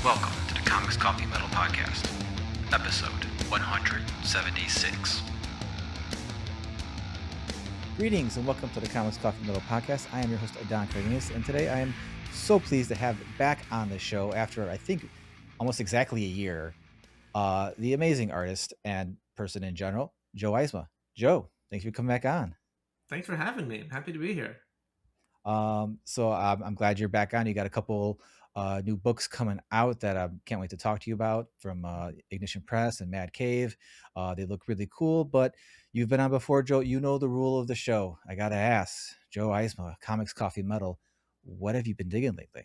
Welcome to the Comics Coffee Metal Podcast, episode 176. Greetings and welcome to the Comics Coffee Metal Podcast. I am your host, Don Cardenas, and today I am so pleased to have back on the show after, I think, almost exactly a year, the amazing artist and person in general, Joe Eisma. Joe, thanks for coming back on. Thanks for having me. I'm happy to be here. I'm glad you're back on. You got a couple new books coming out that I can't wait to talk to you about from Ignition Press and Mad Cave. They look really cool, but you've been on before, Joe. You know the rule of the show. I got to ask, Joe Eisma, Comics Coffee Metal, what have you been digging lately?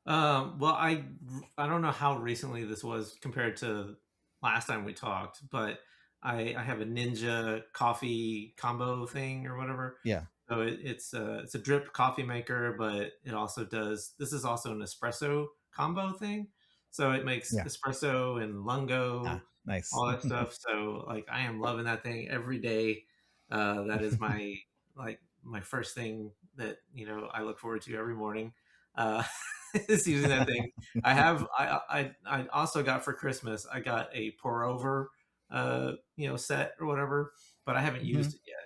Well, I don't know how recently this was compared to last time we talked, but I have a Ninja coffee combo thing or whatever. Yeah. So it's a drip coffee maker, but it also does. This is also an espresso combo thing, so it makes espresso and lungo, nice, all that stuff. So like I am loving that thing every day. That is my my first thing that I look forward to every morning. Is using that thing. I also got for Christmas. I got a pour over set or whatever, but I haven't used it yet.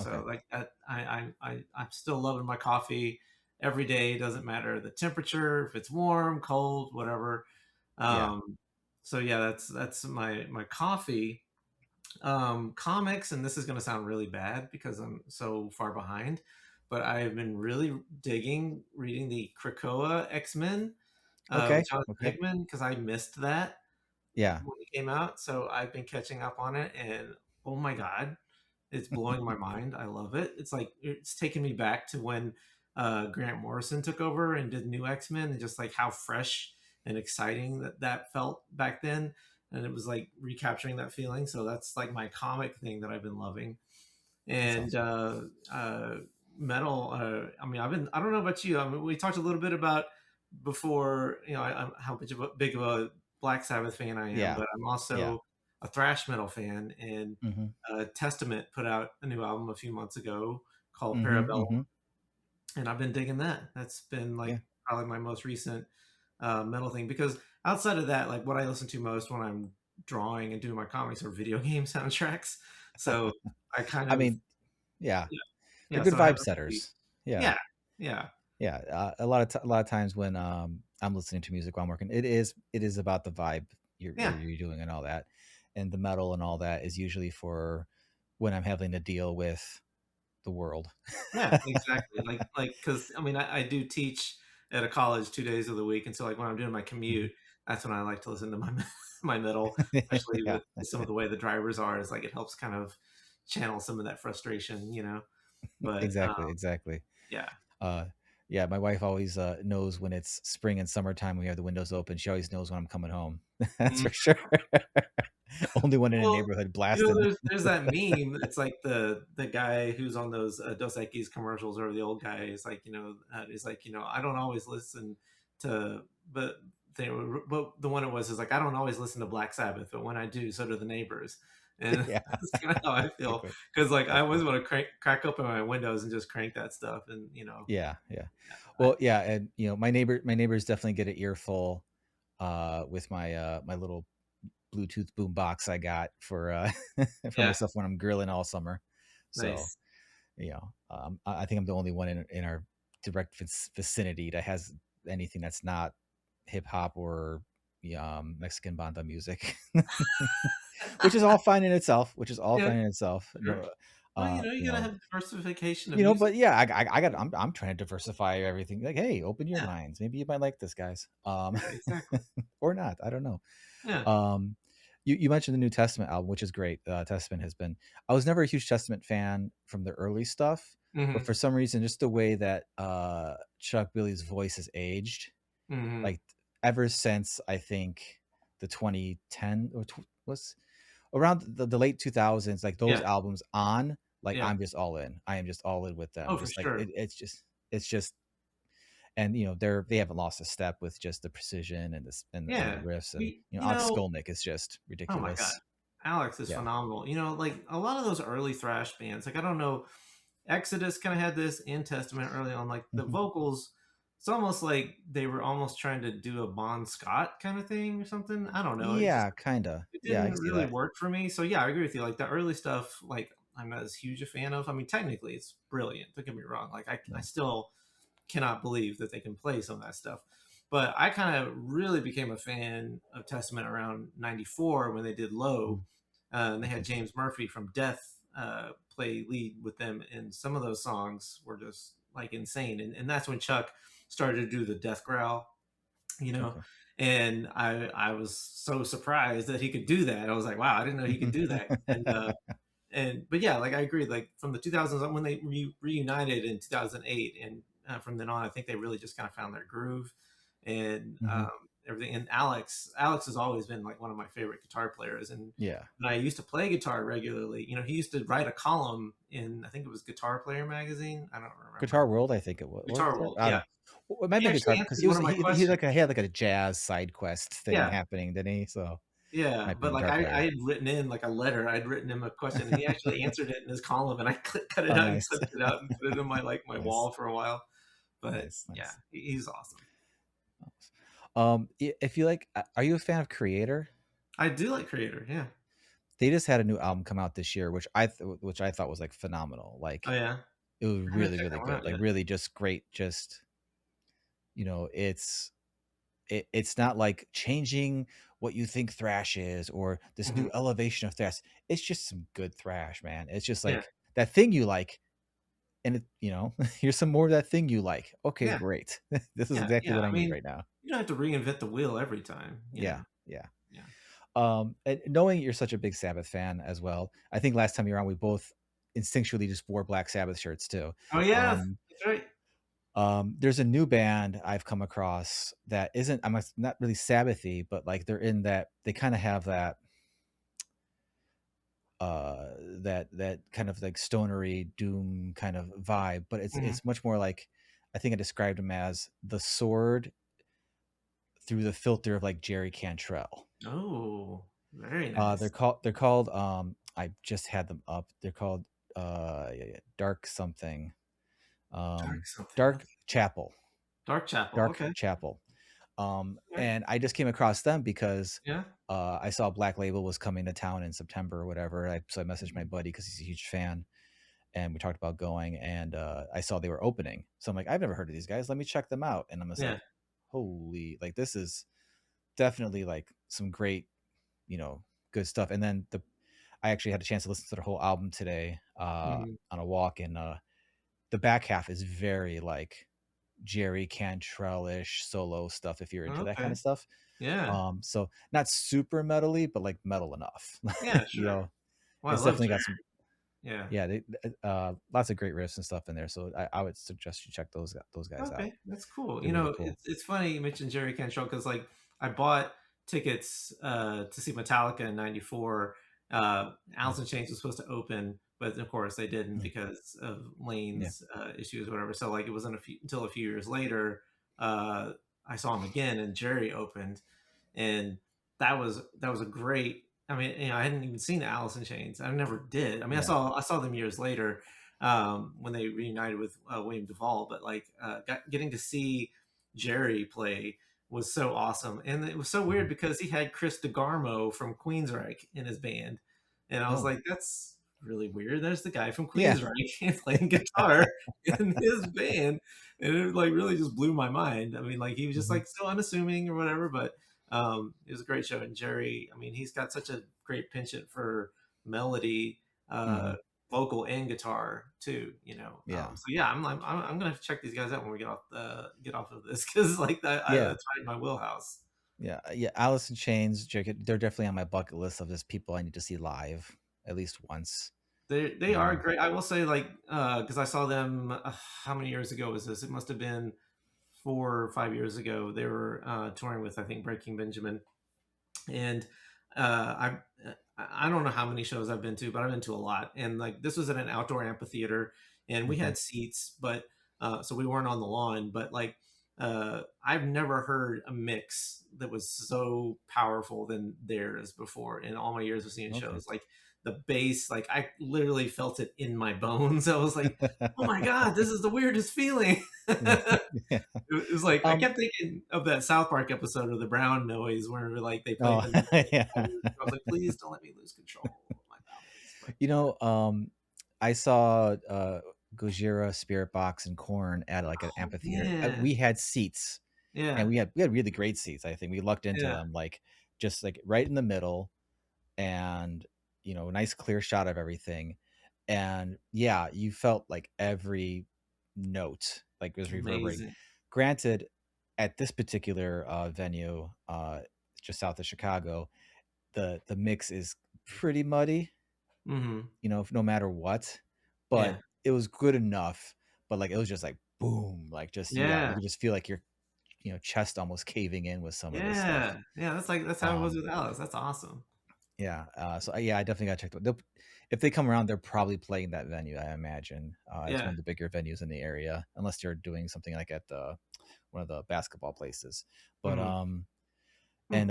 So like I'm still loving my coffee every day. It doesn't matter the temperature, if it's warm, cold, whatever. So yeah, that's my coffee. Comics, and this is going to sound really bad because I'm so far behind, but I've been really digging reading the Krakoa X-Men with Jonathan Hickman because I missed that when it came out. So I've been catching up on it, and oh my god, it's blowing my mind. I love it. It's like it's taking me back to when Grant Morrison took over and did New X-Men, and just like how fresh and exciting that felt back then. And it was like recapturing that feeling. So that's like my comic thing that I've been loving. And metal. I don't know about you. I mean, we talked a little bit about before, how big of a Black Sabbath fan I am, but I'm also a thrash metal fan. And Testament put out a new album a few months ago called Parabellum. And I've been digging that. That's been probably my most recent metal thing, because outside of that, like what I listen to most when I'm drawing and doing my comics are video game soundtracks. So I kind of, they're good vibe setters. Yeah. A lot of times when I'm listening to music while I'm working, it is about the vibe you're doing and all that, and the metal and all that is usually for when I'm having to deal with the world. Yeah, exactly. like because I do teach at a college 2 days of the week, and so like when I'm doing my commute, that's when I like to listen to my metal, especially with some of the way the drivers are. Is like it helps kind of channel some of that frustration, But exactly. My wife always knows when it's spring and summertime. We have the windows open. She always knows when I'm coming home. That's for sure. Only one in a neighborhood blasting. There's that meme. It's like the guy who's on those Dos Equis commercials, or the old guy is like, I don't always listen to, but the one it was is like, I don't always listen to Black Sabbath, but when I do, so do the neighbors. And that's kind of how I feel, because like I always want to crack open my windows and just crank that stuff, and and my neighbors definitely get an earful with my my little Bluetooth boom box I got for myself when I'm grilling all summer. So nice. I think I'm the only one in our direct vicinity that has anything that's not hip hop or Mexican banda music. which is all fine in itself. Sure. Well, you gotta have diversification. Of music. But I'm trying to diversify everything. Like, hey, open your minds. Maybe you might like this, guys. Exactly. Or not. I don't know. Yeah. You mentioned the New Testament album, which is great. Testament has been. I was never a huge Testament fan from the early stuff, but for some reason, just the way that Chuck Billy's voice has aged, like ever since I think the 2010 or was around the late 2000s, like those albums on, like I'm just all in. I am just all in with them. Oh, just for like sure. It's just, and they haven't lost a step with just the precision and the riffs, and Alex Skolnick is just ridiculous. Oh my god, Alex is phenomenal. Like a lot of those early thrash bands, like I don't know, Exodus kind of had this, and Testament early on, like the vocals it's almost like they were almost trying to do a Bon Scott kind of thing or something. I don't know. Yeah, kinda. It Yeah, I didn't can see really that. work for me. So yeah, I agree with you. Like the early stuff, like I'm not as huge a fan of. I mean, technically it's brilliant. Don't get me wrong. Like I Yeah. still cannot believe that they can play some of that stuff. But I kind of really became a fan of Testament around '94 when they did Low, Mm, and they had okay. James Murphy from Death play lead with them, and some of those songs were just like insane. And that's when Chuck started to do the death growl, you know. Okay. And I was so surprised that he could do that. I was like, wow, I didn't know he could do that. And but yeah, like I agree. Like from the 2000s when they reunited in 2008, and from then on, I think they really just kind of found their groove and Mhm. everything. And Alex has always been like one of my favorite guitar players. And Yeah. when I used to play guitar regularly, you know, he used to write a column in, I think it was Guitar Player magazine. I don't Guitar remember. World, I think it was. Was Guitar it? World, I yeah. don't well, it might have He been actually Guitar because answered one of my he questions. had like a jazz side quest thing Yeah, happening, didn't he? So yeah, might be but like Guitar I Player. had written in like a letter. I'd written him a question, and he actually answered it in his column. And I cut it Oh, out and nice. clipped it out and put it in my like my Nice. wall for a while. But Nice, yeah, nice. he's awesome. If you like, are you a fan of Creator? I do like Creator. Yeah. They just had a new album come out this year, which I thought was like phenomenal. Oh Like yeah. it was I haven't really, checked really that one good. out Like yet. really just great. Just it's not like changing what you think thrash is or this Hmm. new elevation of thrash. It's just some good thrash, man. It's just Yeah. like that thing you like, and here's some more of that thing you like. Okay, Yeah. great. This is Yeah. exactly Yeah. what I I need mean, right now. you don't have to reinvent the wheel every time. You Yeah, know. yeah. Yeah. And knowing you're such a big Sabbath fan as well, I think last time you were on, we both instinctually just wore Black Sabbath shirts too. Oh yeah. Um, That's right. there's a new band I've come across that isn't, not really Sabbathy, but like they're in that they kind of have that that kind of like stonery doom kind of vibe, but Hmm. it's much more like I think I described them as the sword through the filter of like Jerry Cantrell. Oh, very They're nice. called I just had them up. They're called yeah, yeah, Dark something. Dark something. Dark Okay. Chapel. Dark Chapel. Dark Okay. Chapel. Okay. And I just came across them because Yeah. I saw Black Label was coming to town in September or whatever. So I messaged my Mhm. buddy because he's a huge fan, and we talked about going. And I saw they were opening, so I'm like, I've never heard of these guys. Let me check them out. And I'm just Yeah. like, holy, like this is definitely like some great, good stuff. And then I actually had a chance to listen to their whole album today Mhm. on a walk, and the back half is very like Jerry Cantrell-ish solo stuff if you're into that kind Okay. of stuff. Yeah. So not super metally, but like metal enough. Yeah, you sure. know, Well, I it's love definitely Jerry. got some, Yeah. yeah, lots of great riffs and stuff in there. So I would suggest you check those guys out. Okay, that's cool. They're You really know, cool. it's funny you mentioned Jerry Cantrell because like I bought tickets to see Metallica in '94. Mm, Alice in Chains was supposed to open, but of course they didn't mm, because of yeah. Lane's issues or whatever. So like it wasn't until a few years later uh, I saw him again and Jerry opened, and that was a great. I mean, I hadn't even seen Alice in Chains. I never did. I mean, Yeah. I saw them years later when they reunited with William Duvall. But like getting to see Jerry play was so awesome, and it was so weird Mhm. because he had Chris DeGarmo from Queensryche in his band, and I was Oh, like, that's really weird. There's the guy from yeah. Queensryche playing guitar in his band, and it like really just blew my mind. I mean, like he was just Hmm. like so unassuming or whatever, but it was a great show. And Jerry, I mean, he's got such a great penchant for melody. Hmm. Vocal and guitar too, Yeah. so yeah, I'm gonna have to check these guys out when we get off of this because like Yeah. that's right in my wheelhouse. Yeah. Yeah. Alice in Chains, they're definitely on my bucket list of just people I need to see live at least once. They are Um, great. I will say like because I saw them how many years ago was this? It must have been 4 or 5 years ago. They were touring with I think Breaking Benjamin, and I don't know how many shows I've been to, but I've been to a lot. And like this was at an outdoor amphitheater, and we okay. had seats, but so we weren't on the lawn. But like I've never heard a mix that was so powerful than theirs before in all my years of seeing Okay. shows. Like the bass, like I literally felt it in my bones. I was like, oh my god, this is the weirdest feeling. Yeah. Yeah. It was like I Um, kept thinking of that South Park episode of the Brown Noise where like they played oh, the music. yeah. I was like, please don't let me lose control of my balance. But You know, I saw Gojira, Spirit Box, and Corn at like an oh amphitheater. man, We had seats, and yeah, we had really great seats. I think we lucked into yeah, them, like just like right in the middle, and nice clear shot of everything. And yeah, you felt like every note like was reverberating. amazing. Granted, at this particular venue, just south of Chicago, the mix is pretty muddy, Hmm. no matter what, but Yeah, it was good enough. But like it was just like boom, like just yeah, you yeah, could just feel like your chest almost caving in with some of this stuff. yeah, yeah. That's how it was Um, with Alice. That's awesome. yeah, so yeah, I definitely got checked out. If they come around, they're probably playing that venue. I imagine it's Yeah. one of the bigger venues in the area, unless they're doing something like at the one of the basketball places. But Hmm. Hmm. and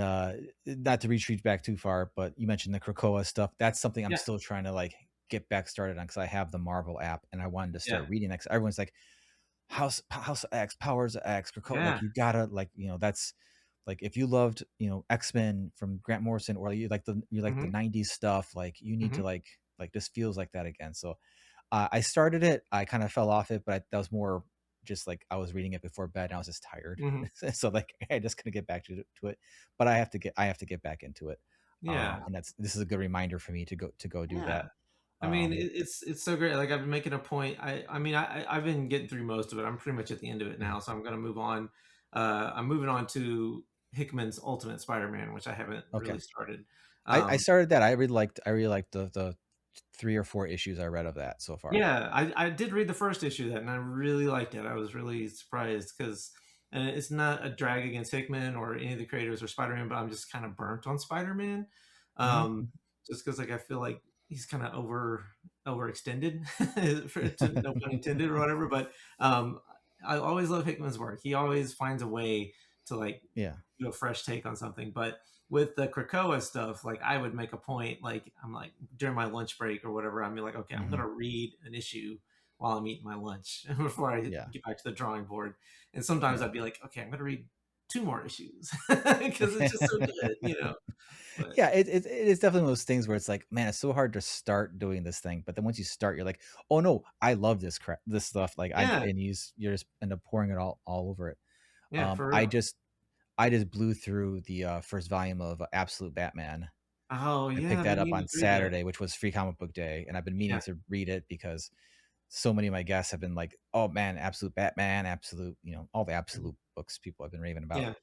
not to retreat back too far, but you mentioned the Krakoa stuff. That's something I'm Yeah, still trying to like get back started on because I have the Marvel app and I wanted to yeah, start reading that. 'Cause everyone's like House of X, Powers of X, Krakoa. Like yeah. you gotta like that's like if you loved X-Men from Grant Morrison, or you like the Hmm. '90s stuff, like you need to Hmm. like this feels like that again. So I started it. I kind of fell off it, but that was more just like I was reading it before bed and I was just tired. Hmm. So like I just couldn't get back to it. But I have to get back into it. Yeah, And this is a good reminder for me to go do yeah. that. I mean, Um, it's so great. Like I've been making a point. I mean, I've been getting through most of it. I'm pretty much at the end of it mhm. now, so I'm gonna move on. I'm moving on to Hickman's Ultimate Spider-Man, which I haven't Okay. really started. I Um, started that. I really liked the 3 or 4 issues I read of that so far. Yeah, I did read the first issue of that, and I really liked it. I was really surprised because, and it's not a drag against Hickman or any of the creators or Spider Man, but I'm just kind of burnt on Spider Man, Hmm. just because like I feel like he's kind of overextended, no pun intended or whatever. But I always love Hickman's work. He always finds a way to like Yeah. do a fresh take on something, but with the Krakoa stuff, like I would make a point, like I'm like during my lunch break or whatever, I'm like, okay, I'm Hmm. gonna read an issue while I'm eating my lunch before I Yeah. get back to the drawing board. And sometimes Yeah. I'd be like, okay, I'm gonna read 2 more issues because it's just so good. But Yeah, it is definitely one of those things where it's like, man, it's so hard to start doing this thing, but then once you start, you're like, oh no, I love this stuff. Like yeah, and you just end up pouring it all over it. yeah, for I real. just blew through the first volume of Absolute Batman. Oh I yeah, picked I've that been up meaning on to read that. Saturday, which was Free Comic Book Day, and I've been meaning Yeah. to read it because so many of my guests have been like, "Oh man, Absolute Batman, Absolute, all the Mhm. Absolute books people have been raving about." Yeah.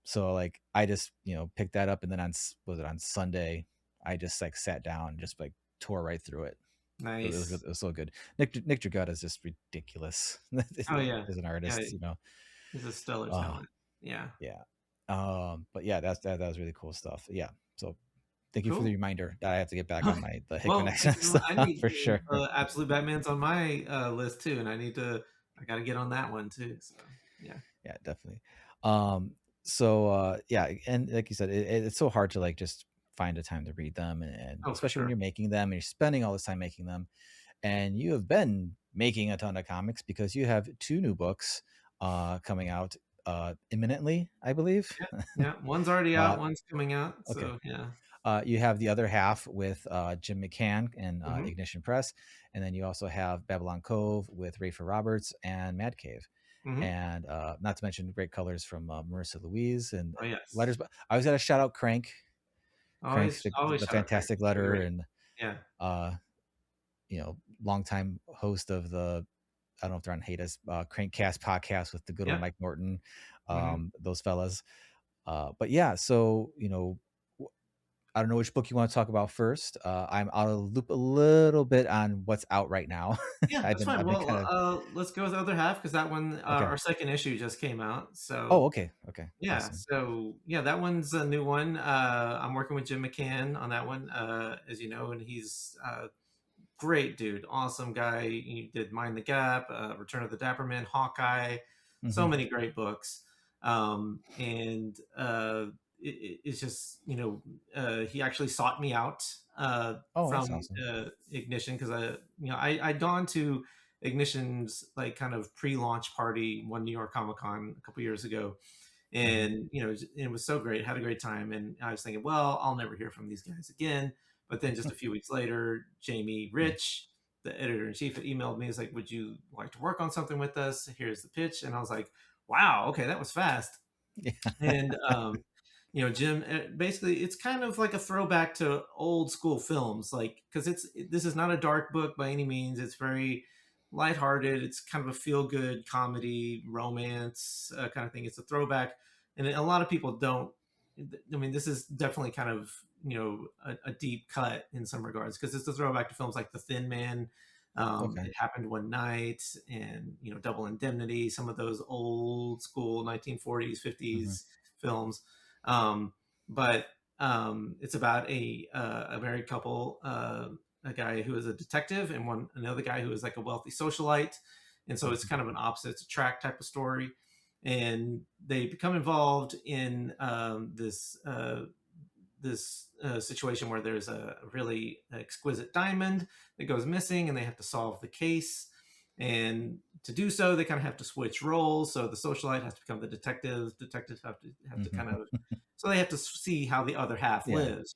So like, I just picked that up, and then was it on Sunday? I just like sat down, and just like tore right through it. Nice. It was so good. Nick Dragotta is just ridiculous Oh yeah. as an Yeah. artist. He's a stellar Uh, talent. Yeah. yeah. But yeah, that was really cool stuff. Yeah. So thank you for the Cool. reminder that I have to get back on the Hickman Well, X-Men stuff I need for sure. Absolute Batman's on my list too, and I got to get on that one too. So yeah, Yeah, definitely. Um, so yeah, and like you said, it's so hard to like just find a time to read them, and oh for especially when sure. you're making them and you're spending all this time making them, and you have been making a ton of comics because you have 2 new books coming out imminently, I believe. Yeah, yeah. One's already uh, out, one's coming out. okay. So yeah. You have the other half with Jim McCann and Hmm. Ignition Press, and then you also have Babylon Cove with Rafer Roberts and Mad Cave, Hmm. and not to mention great colors from Marissa Louise and Oh yes. letters. But I always got to shout out Crank, Always the shout out Craig. fantastic So letter, great. and Yeah. uh, longtime host of the, I don't know if they're on Haters, Crankcast podcast with the good old Yeah. Mike Norton, Hmm. those fellas. But yeah, so I don't know which book you want to talk about first. I'm out of the loop a little bit on what's out right now. Yeah, I've that's been fine. I've been Well, kind of let's go with the other half because that one, okay. our second issue just came out. Oh, So okay, yeah, awesome. so yeah, that one's a new one. I'm working with Jim McCann on that one, as you know, and he's great dude, awesome guy. He did Mind the Gap, Return of the Dapper Man, Hawkeye, so Hmm. many great books. And it's just he actually sought me out Oh, that's from awesome. Ignition, because I'd gone to Ignition's like kind of pre-launch party one New York Comic Con a couple years ago, Hmm. and it was so great, had a great time, and I was thinking, well, I'll never hear from these guys again. But then just a few weeks later, Jamie Yeah. Rich, the editor-in-chief, emailed me. He's like, would you like to work on something with us? Here's the pitch. And I was like, wow, okay, that was fast. Yeah. And Jim, basically it's kind of like a throwback to old school films, like, because this is not a dark book by any means. It's very lighthearted. It's kind of a feel good comedy romance kind of thing. It's a throwback, and a lot of people don't. I mean, this is definitely kind of a deep cut in some regards, because it's a throwback to films like The Thin Man, Okay. It Happened One Night, and Double Indemnity, some of those old school 1940s, Hmm. 50s films. Um, but it's about a married couple, a guy who is a detective and another guy who is like a wealthy socialite, and so it's Hmm. kind of an opposites attract type of story. And they become involved in this situation where there's a really exquisite diamond that goes missing, and they have to solve the case. And to do so, they kind of have to switch roles. So the socialite has to become the detective. Detectives have to kind of, Hmm. so they have to see how the other half Yeah. lives.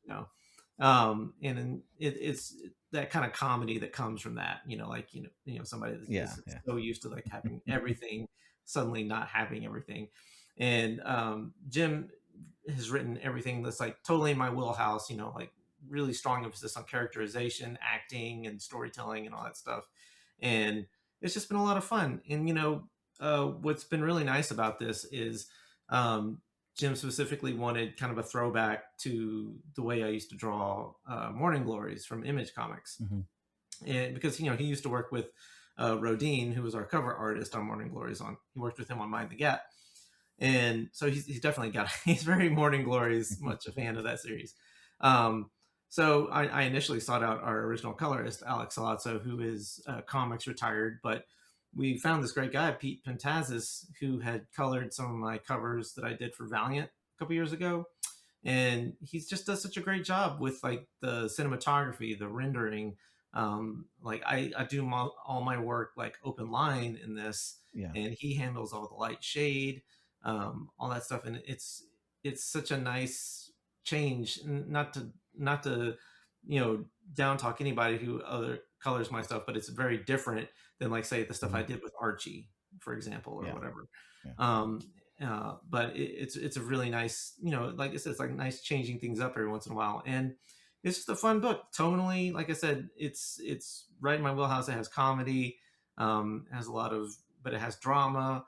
And it's that kind of comedy that comes from that. Like somebody that Yeah. is Yeah. so used to like having everything, suddenly not having everything. And Jim has written everything that's like totally in my wheelhouse, like really strong emphasis on characterization, acting, and storytelling and all that stuff. And it's just been a lot of fun. And what's been really nice about this is um, Jim specifically wanted kind of a throwback to the way I used to draw Morning Glories from Image Comics, Hmm. and because he used to work with Rodine, who was our cover artist on Morning Glories. He worked with him on Mind the Gap, and so he's definitely got he's very Morning Glories much a fan of that series. Um, so I initially sought out our original colorist Alex Salazzo, who is comics retired, but we found this great guy Pete Pentazis, who had colored some of my covers that I did for Valiant a couple years ago, and he just does such a great job with like the cinematography, the rendering. Like I do all my work like open line in this, Yeah. and he handles all the light shade, all that stuff, and it's such a nice change. Not to down talk anybody who other colors my stuff, but it's very different than like say the stuff I Hmm. did with Archie, for example, or Yeah. whatever. Yeah. Um, but it's a really nice, like I said, it's like nice changing things up every once in a while, and it's just a fun book. Tonally, like I said, it's right in my wheelhouse. It has comedy, it has a lot of, but it has drama,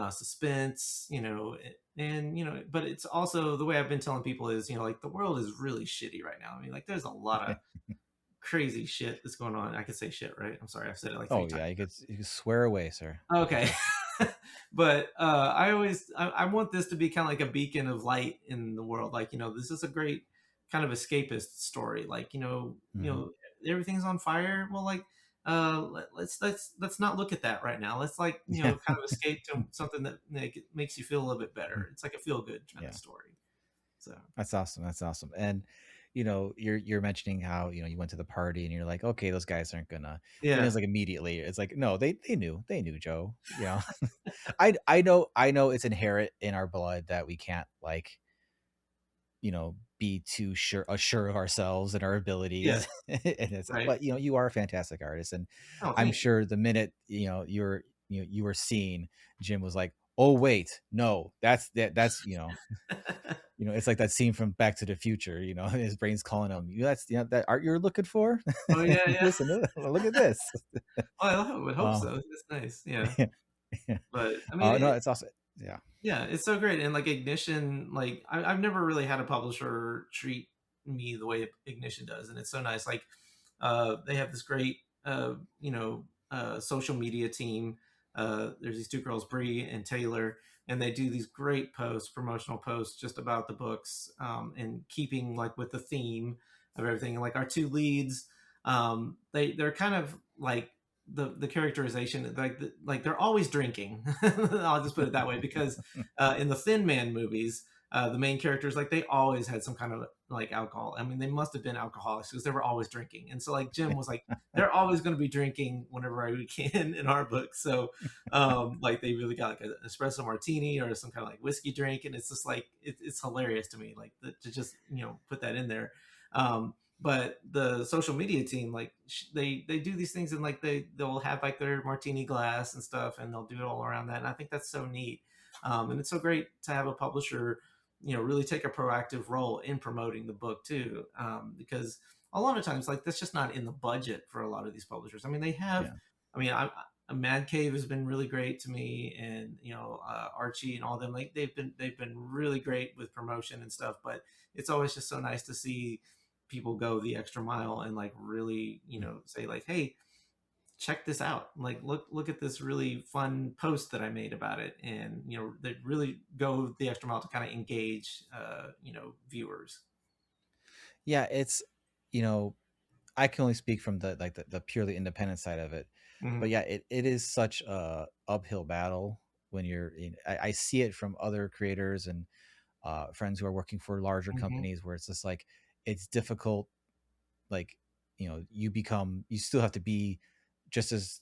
suspense, and but it's also the way I've been telling people is, like the world is really shitty right now. I mean, like there's a lot of crazy shit that's going on. I could say shit, right? I'm sorry, I've said it like three Oh times. yeah. You could swear away, sir. Okay. But I want this to be kind of like a beacon of light in the world. Like, this is a great kind of escapist story. Like, Hmm. everything's on fire. Well, like, let's not look at that right now. Let's like, Yeah. kind of escape to something that makes you feel a little bit better. It's like a feel good kind of Yeah. story. So That's awesome. That's awesome. And you're mentioning how you went to the party and you're like, okay, those guys aren't gonna. But yeah, it's like immediately, it's like, no, they knew Joe. I know it's inherent in our blood that we can't like be too sure of ourselves and our yeah, abilities. And right. but you are a fantastic artist, and Oh, I'm thank you. sure the minute you were seen, Jim was like, oh wait, no, it's like that scene from Back to the Future. His brain's calling him. That's that art you're looking for. Oh yeah, yeah. Listen, look at this. I would hope Uh, so. That's nice. Yeah, yeah, yeah. but I mean, No, it's awesome. Yeah. yeah, it's so great. And like Ignition, like I've never really had a publisher treat me the way Ignition does, and it's so nice. Like they have this great social media team. There's these two girls, Bree and Taylor, and they do these great posts, promotional posts, just about the books, and keeping like with the theme of everything. And like our two leads, they're kind of like the characterization, like they're always drinking. I'll just put it that way, because in the Thin Man movies, the main characters, like they always had some kind of like alcohol. I mean, they must have been alcoholics because they were always drinking. And so like Jim was like, they're always going to be drinking whenever we can in our book. So like they really got like an espresso martini or some kind of like whiskey drink, and it's just like it's hilarious to me, like to just put that in there. But the social media team, like they do these things, and like they'll have like their martini glass and stuff, and they'll do it all around that, and I think that's so neat. And it's so great to have a publisher really take a proactive role in promoting the book too, because a lot of times like that's just not in the budget for a lot of these publishers. I mean, they have, Yeah. I mean, Mad Cave has been really great to me, and Archie and all them, like they've been really great with promotion and stuff. But it's always just so nice to see people go the extra mile and like really say like, hey, check this out, like look at this really fun post that I made about it, and they really go the extra mile to kind of engage viewers. Yeah, it's I can only speak from the like the purely independent side of it, but Hmm. yeah, it is such a uphill battle when I see it from other creators and friends who are working for larger Hmm. companies where it's just like it's difficult. Like you still have to be just as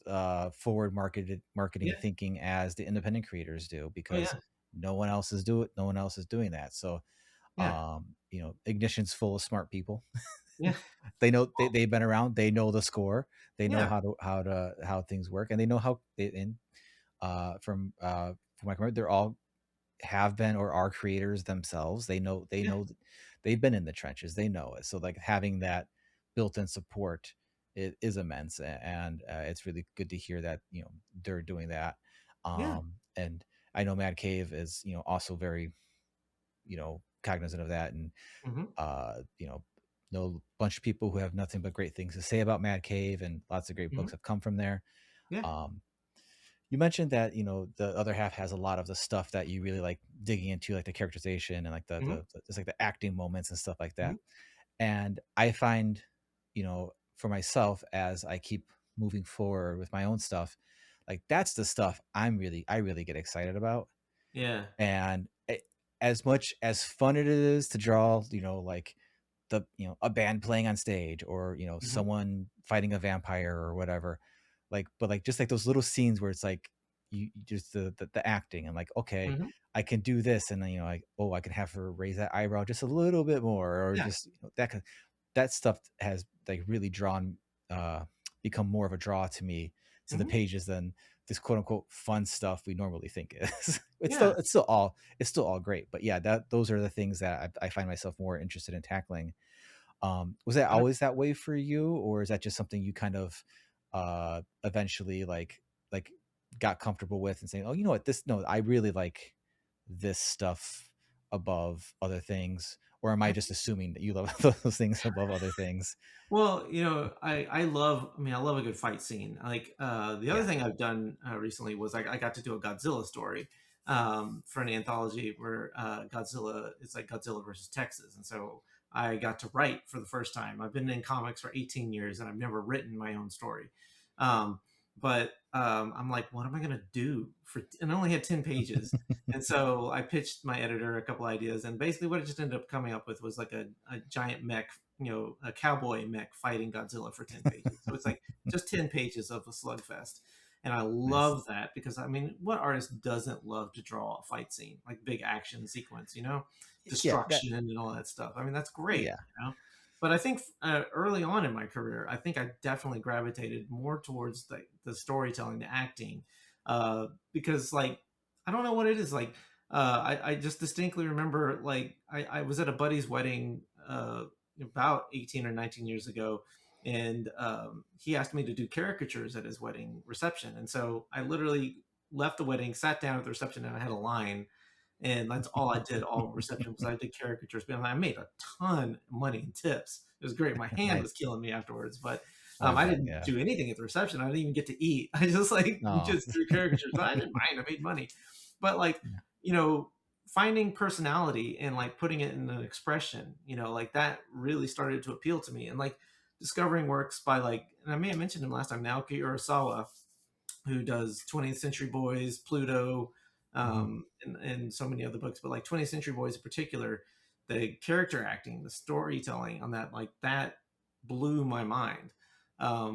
forward marketing Yeah. thinking as the independent creators do, Oh because yeah. no one else is doing that. So Yeah. Ignition's full of smart people. Yeah. They know Well, they've been around, they know the score, they know yeah. how things work, and they know how they and from my comment, they're all have been or are creators themselves. Yeah. They've been in the trenches, they know it. So like having that built-in support is immense, and it's really good to hear that they're doing that. Yeah. And I know Mad Cave is also very cognizant of that, and Hmm. know a bunch of people who have nothing but great things to say about Mad Cave, and lots of great Hmm. books have come from there. Yeah. um, you mentioned that the other half has a lot of the stuff that you really like digging into, like the characterization and like Hmm. just like the acting moments and stuff like Hmm. that. And I find, for myself, as I keep moving forward with my own stuff, like that's the stuff I really get excited about. Yeah. And as much as fun it is to draw, like a band playing on stage, or Hmm. someone fighting a vampire or whatever, like, but like just like those little scenes where it's like you just the acting, and like, okay, Hmm. I can do this, and then like, oh, I can have her raise that eyebrow just a little bit more, or Yeah. just that stuff has like really uh become more of a draw to me, to the Hmm. pages, than this quote unquote fun stuff we normally think is. Yeah. It's still all great, but yeah, those are the things that I find myself more interested in tackling. Was that I don't- always that way for you, or is that just something you kind of eventually like got comfortable with, and saying, oh, you know what, this no, I really like this stuff above other things, or am I I just assuming that you love those things above other things? Well, I love a good fight scene. Like the other Yeah. thing I've done recently was I got to do a Godzilla story for an anthology where Godzilla it's like Godzilla versus Texas, and so I got to write for the first time. I've been in comics for 18 years, and I've never written my own story. But I'm like, what am I gonna do for? And I only had 10 pages, and so I pitched my editor a couple ideas, and basically what it just ended up coming up with was like a giant mech, a cowboy mech fighting Godzilla for 10 pages. So it's like just 10 pages of a slugfest. And I Nice. love that because I mean, what artist doesn't love to draw a fight scene, like big action sequence, Yeah, that destruction and all that stuff? I mean, that's yeah. great. But I think early on in my career, I think I definitely gravitated more towards the storytelling, the acting, because like I don't know what it is. Like I just distinctly remember like I was at a buddy's wedding about 18 or 19 years ago, and he asked me to do caricatures at his wedding reception, and so I literally left the wedding, sat down at the reception, and I had a line, and that's all I did all reception was I did caricatures. But I made a ton of money in tips. It was great. My hand was Nice. killing me afterwards, but I I bet. didn't Yeah. do anything at the reception. I didn't even get to eat. I just like No. just drew caricatures. I didn't mind. I made money, but like Yeah. you know, finding personality and like putting it in an expression, like that really started to appeal to me, and like discovering works by like, and I may have mentioned him last time, Naoki Urasawa, who does 20th Century Boys, Pluto, Mhm. and so many other books, but like 20th Century Boys in particular, the character acting, the storytelling on that, like that blew my mind.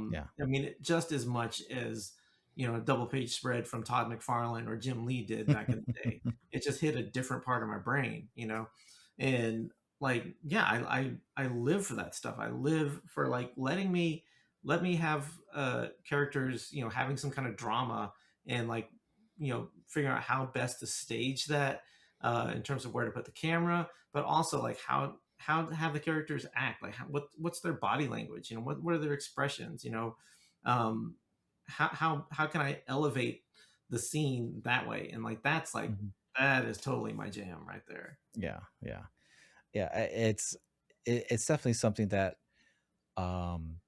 Yeah. I mean, just as much as, you know, a double page spread from Todd McFarlane or Jim Lee did back in the day. It just hit a different part of my brain, you know? And like, yeah, I live for that stuff. I live for like let me have characters, you know, having some kind of drama, and like, you know, figuring out how best to stage that, in terms of where to put the camera, but also like how to have the characters act, like what's their body language, you know, what are their expressions, you know, um, how can I elevate the scene that way, and like that's like Mhm. that is totally my jam right there. Yeah, yeah, yeah. It's definitely something that um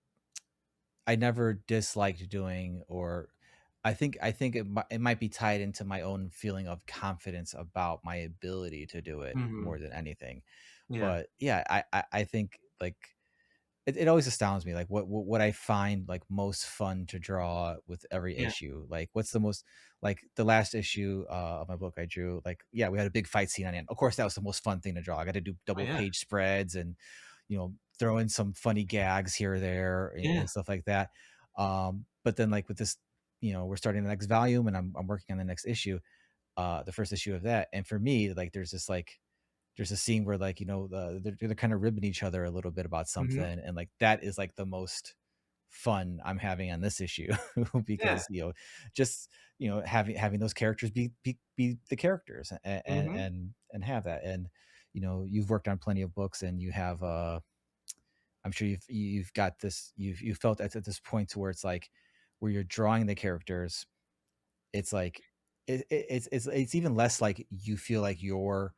I never disliked doing, or I think it might be tied into my own feeling of confidence about my ability to do it Hmm. more than anything. Yeah, But yeah, I think like it always astounds me like what I find like most fun to draw with every yeah, issue. Like what's the most, like the last issue of my book I drew, like yeah, we had a big fight scene on it. Of course that was the most fun thing to draw. I got to do oh double yeah, page spreads and throw in some funny gags here or there yeah, and stuff like that. But then like with this, we're starting the next volume and I'm working on the next issue, the first issue of that. And for me, like there's a scene where like they're kind of ribbing each other a little bit about something, hmm, and like that is like the most fun I'm having on this issue yeah, because just having those characters be the characters and hmm, and have that. And you've worked on plenty of books and you have I'm sure you've got this, you've felt at this point to where it's like where you're drawing the characters, it's like it's even less like you feel like you're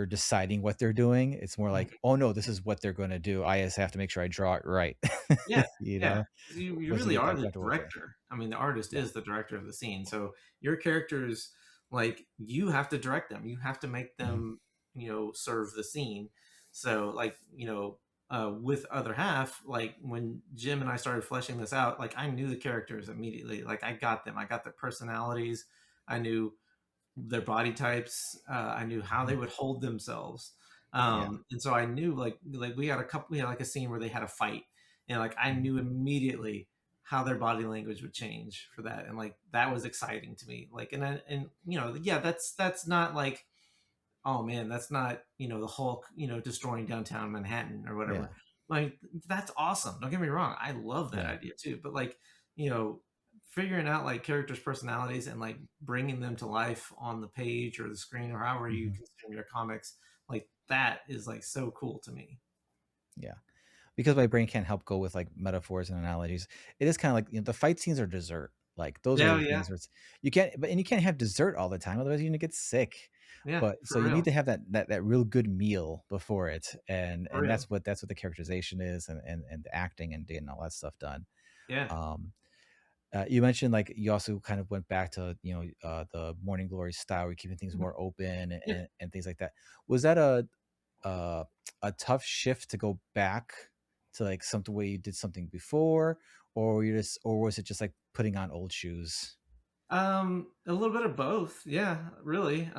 deciding what they're doing. It's more like, oh no, this is what they're going to do. I just have to make sure I draw it right. yeah, you yeah. know, 'Cause you once you really get are that the comfortable with it. director. I mean, the artist Yeah. is the director of the scene, so your characters, like, you have to direct them. You have to make Hmm. them, you know, serve the scene. So, like, you know, with other half, like when Jim and I started fleshing this out, like I knew the characters immediately. Like I got them. I got their personalities. I knew their body types. I knew how Hmm. they would hold themselves. Yeah. And so I knew like we had like a scene where they had a fight, and like I Hmm. knew immediately how their body language would change for that, and like that was exciting to me. Like and you know, yeah, that's not like, oh man, that's not, you know, the Hulk, you know, destroying downtown Manhattan or Yeah. whatever. Like that's awesome. Don't get me wrong, I love that Yeah. idea too. But like, you know, figuring out like characters' personalities and like bringing them to life on the page or the screen or however you Hmm. consume your comics, like that is like so cool to me. Yeah. Because my brain can't help go with like metaphors and analogies. It is kind of like the fight scenes are dessert. Like those are Yeah, the yeah, things where you can't, and you can't have dessert all the time, otherwise you're gonna get sick. yeah, But so for you need real, to have that real good meal before it, and for and real. that's what the characterization is, and the acting and getting all that stuff done. Yeah. Um, you mentioned like you also kind of went back to the Morning Glory style, where you're keeping things Mhm. more open Yeah. and things like that. Was that uh, a tough shift to go back to like something where you did something before, or or was it just like putting on old shoes? A little bit of both. Yeah, really.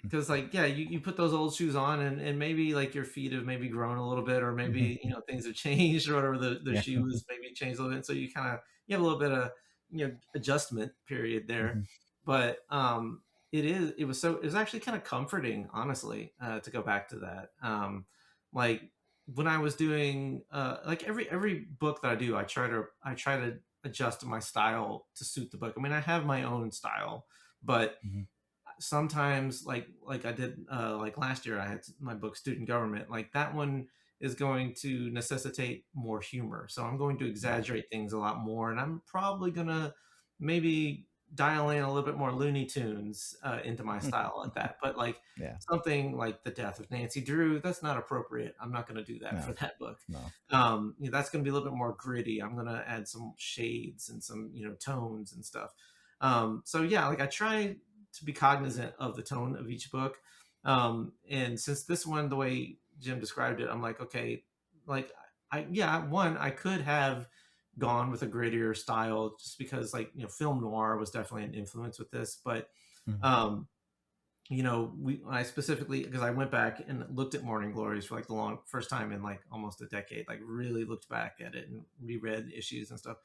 Mm. Because like, yeah, you put those old shoes on, and maybe like your feet have maybe grown a little bit, or maybe, you know, things have changed or whatever, the Yeah. shoes maybe changed a little bit. So you kind of, you have a little bit of, you know, adjustment period there. Mhm. But it was actually kind of comforting, honestly, to go back to that. Like when I was doing like every book that I do, I try to adjust my style to suit the book. I mean, I have my own style, but Mhm. sometimes like I did like last year I had my book Student Government. Like that one is going to necessitate more humor. So I'm going to Yeah. exaggerate things a lot more, and I'm probably going to maybe dial in a little bit more Looney Tunes into my style like that. But like Yeah. something like The Death of Nancy Drew, that's not appropriate. I'm not going to do that No. for that book. No. You know, that's going to be a little bit more gritty. I'm going to add some shades and some, you know, tones and stuff. So yeah, like I try to be cognizant of the tone of each book. And since this one, the way Jim described it, I'm like, okay, like yeah, one, I could have gone with a grittier style just because like, you know, film noir was definitely an influence with this, but Mhm. um I specifically, because I went back and looked at Morning Glories for like the long first time in like almost a decade, like really looked back at it and reread issues and stuff.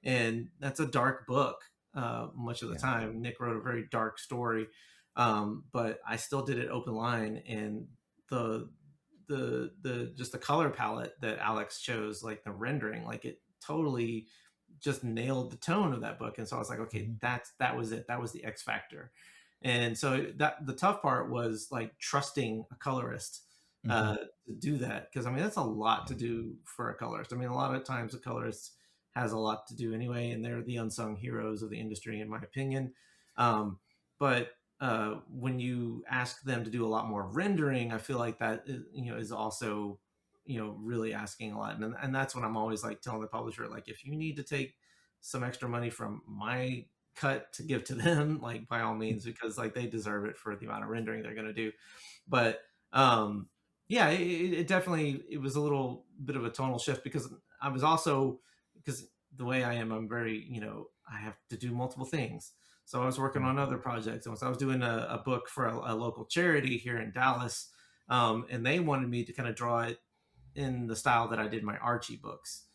And that's a dark book. Much of the Yeah. time, Nick wrote a very dark story, but I still did it open line, and the the just the color palette that Alex chose, like the rendering, like it totally just nailed the tone of that book. And so I was like, okay, Mhm. that was it. That was the X factor. And so that the tough part was like trusting a colorist Mhm. to do that, because I mean that's a lot Yeah. to do for a colorist. I mean, a lot of times a colorist has a lot to do anyway, and they're the unsung heroes of the industry, in my opinion. Um, but when you ask them to do a lot more rendering, I feel like that is also really asking a lot, and that's what I'm always like telling the publisher, like if you need to take some extra money from my cut to give to them, like by all means, because like they deserve it for the amount of rendering they're going to do. But yeah, it definitely, it was a little bit of a tonal shift, because I was also, because the way I am, I'm very, I have to do multiple things. So I was working Mhm. on other projects. So I was doing a book for a local charity here in Dallas, and they wanted me to kind of draw it in the style that I did my Archie books.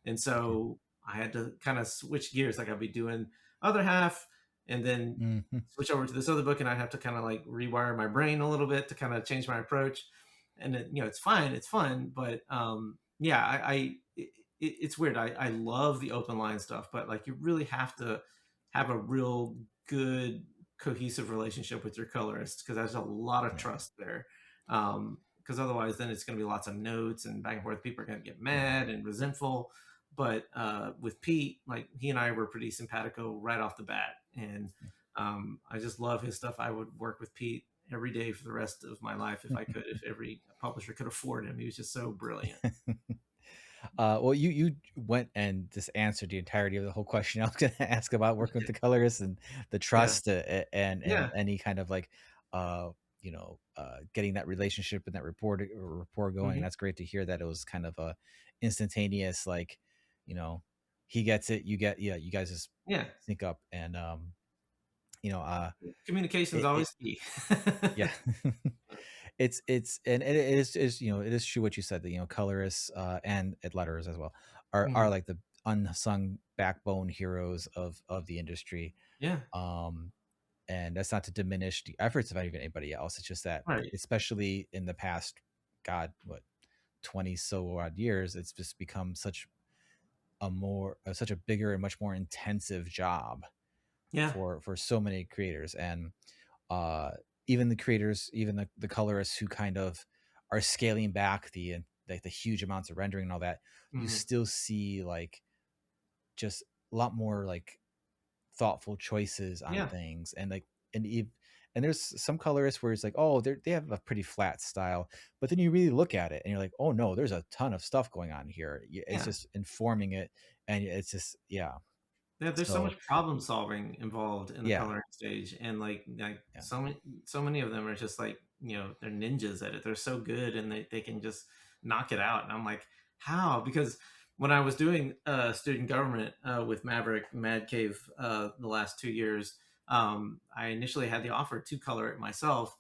And Okay. so I had to kind of switch gears. Like I'd be doing other half and then Mhm. switch over to this other book, and I'd have to kind of like rewire my brain a little bit to kind of change my approach. And then, it's fine, it's fun, but yeah, it's weird. I love the open line stuff, but like you really have to have a real good cohesive relationship with your colorist, because there's a lot of Yeah. trust there. Because otherwise, then it's going to be lots of notes and back and forth. People are going to get Yeah. mad and resentful. But with Pete, like he and I were pretty simpatico right off the bat, and I just love his stuff. I would work with Pete every day for the rest of my life if I could, if every publisher could afford him. He was just so brilliant. Well, you went and just answered the entirety of the whole question I was going to ask about working with the colorists and the Yeah, trust, and yeah, any kind of like uh getting that relationship and that rapport going. hmm, That's great to hear that it was kind of a instantaneous, like, you know he gets it, you get, yeah, you guys just yeah. sync up, and you know uh Communication's it always key. yeah. It's and it is, it is true what you said, that colorists, and letterers as well, are Mhm. like the unsung backbone heroes of the industry. Yeah, um and that's not to diminish the efforts of anybody else. It's just that, right. especially in the past, god, what, 20 so odd years, it's just become such a bigger and much more intensive job Yeah, for so many creators. And uh even the creators, even the colorists who kind of are scaling back like the huge amounts of rendering and all that, you hmm, still see like just a lot more like thoughtful choices on yeah, things. And like, and there's some colorists where it's like, oh, they have a pretty flat style, but then you really look at it and you're like, oh no, there's a ton of stuff going on here. It's yeah. just informing it, and it's just, yeah. Yeah, there's so So much problem solving involved in the yeah, coloring stage, and like yeah, so many of them are just like, they're ninjas at it. They're so good, and they can just knock it out. And I'm like, how? Because when I was doing student government with Maverick Mad Cave the last 2 years, I initially had the offer to color it myself,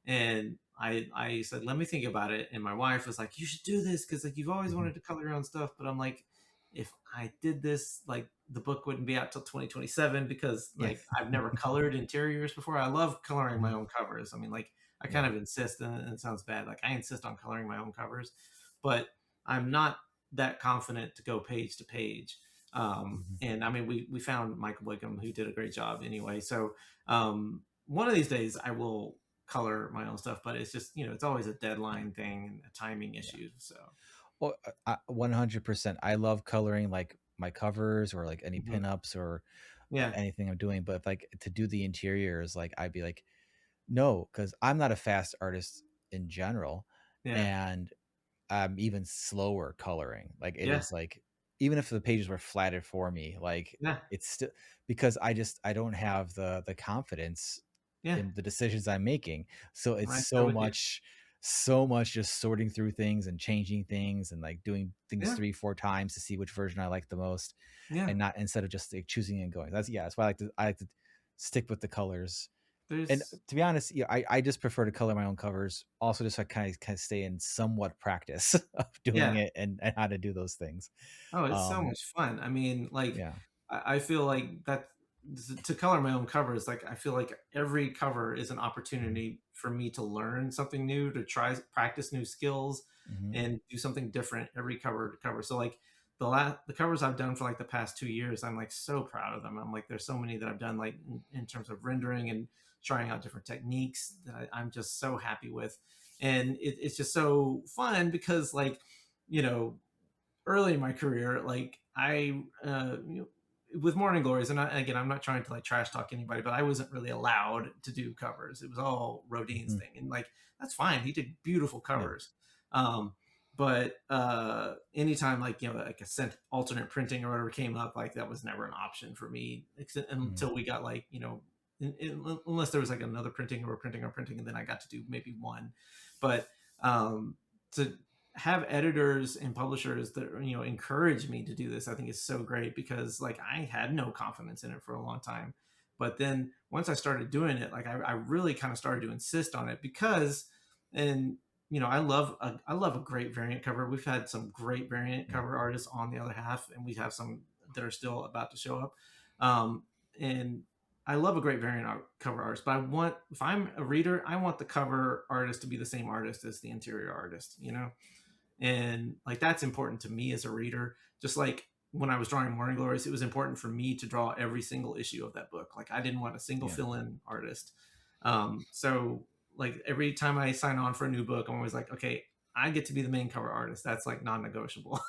and I said, let me think about it. And my wife was like, you should do this, because like you've always mhm, wanted to color your own stuff. But I'm like, if I did this, like the book wouldn't be out till 2027, because yeah, like I've never colored interiors before. I love coloring my mhm, own covers. I mean, like I kind yeah, of insist, and it sounds bad, like I insist on coloring my own covers, but I'm not that confident to go page to page. mhm, And I mean, we found Michael Wickham, who did a great job anyway. So one of these days I will color my own stuff, but it's just, it's always a deadline thing and a timing yeah. issue. So, Well, 100%. I love coloring like my covers or like any mhm. pinups or Yeah, anything I'm doing. But if, like, to do the interiors, like, I'd be like, no, because I'm not a fast artist in general, yeah, and I'm even slower coloring. Like, it yeah, is like, even if the pages were flatted for me, like, yeah. it's still, because I don't have the confidence Yeah, in the decisions I'm making. So it's right there with you. so much just sorting through things and changing things and like doing things Yeah, 3 4 times to see which version I like the most, yeah, and not, instead of just like choosing and going. That's, yeah, that's why I like to stick with the colors. And There's to be honest, yeah, I just prefer to color my own covers. Also, just so I kind of stay in somewhat practice of doing yeah. it and how to do those things. Oh, it's so Um, much fun. I mean, like, yeah. I feel like that to color my own covers, like, I feel like every cover is an Mhm. opportunity for me to learn something new, to try practice new skills, Mhm. and do something different every cover to cover. So, like, the covers I've done for like the past 2 years, I'm like so proud of them. I'm like, there's so many that I've done, like in terms of rendering and trying out different techniques that I'm just so happy with, and it's just so fun because, like, you know, early in my career, like with Morning Glories, and again, I'm not trying to like trash talk anybody, but I wasn't really allowed to do covers. It was all Rodin's Mhm. thing, and like that's fine. He did beautiful Yeah. covers, um, but anytime like like a sent alternate printing or whatever came up, like that was never an option for me Mhm. until we got like unless there was like another printing or printing or printing, and then I got to do maybe one, but um, to have editors and publishers that encourage me to do this, I think is so great, because like I had no confidence in it for a long time, but then once I started doing it, like I really kind of started to insist on it, because and I love a great variant cover. We've had some great variant Yeah. cover artists on the other half, and we have some that are still about to show up, um, and I love a great cover artist, but if I'm a reader, I want the cover artist to be the same artist as the interior artist, and like that's important to me as a reader. Just like when I was drawing Morning Glories, it was important for me to draw every single issue of that book. Like I didn't want a single Yeah. fill-in artist. So like every time I sign on for a new book, I'm always like, okay, I get to be the main cover artist. That's like non-negotiable.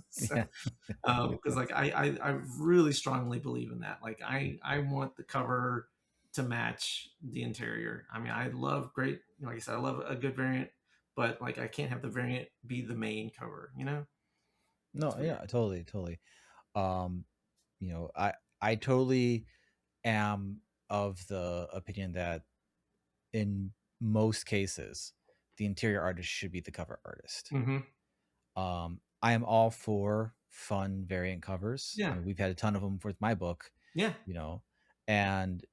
So Yeah. because like I really strongly believe in that. Like I want the cover to match the interior. I mean, I love great, like I said, I love a good variant, but like I can't have the variant be the main cover. It's No, weird. yeah, totally, totally. Um, I totally am of the opinion that in most cases, the interior artist should be the cover artist. Mm-hmm. I am all for fun variant covers. I Yeah. mean, we've had a ton of them with my book, Yeah. you know, and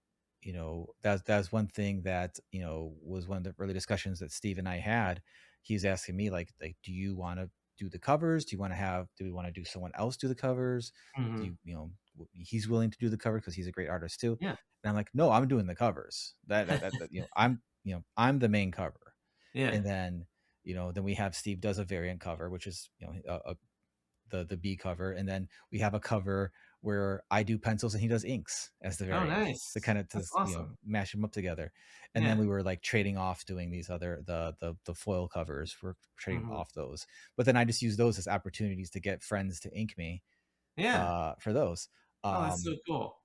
that's one thing that was one of the early discussions that Steve and I had. He was asking me like, do you want to do the covers? Do we want to do someone else do the covers? Do Mm-hmm. he's willing to do the cover because he's a great artist too. Yeah. And I'm like, no, I'm doing the covers. I'm the main cover. Yeah. And then then we have Steve does a variant cover, which is the B cover, and then we have a cover where I do pencils and he does inks as the Oh, variant to nice. kind of to That's awesome. mash them up together. And then Yeah. we were like trading off doing these other the foil covers. We're trading Mm-hmm. off those, but then I just use those as opportunities to get friends to ink me Yeah. for those. Oh, that's so um cool.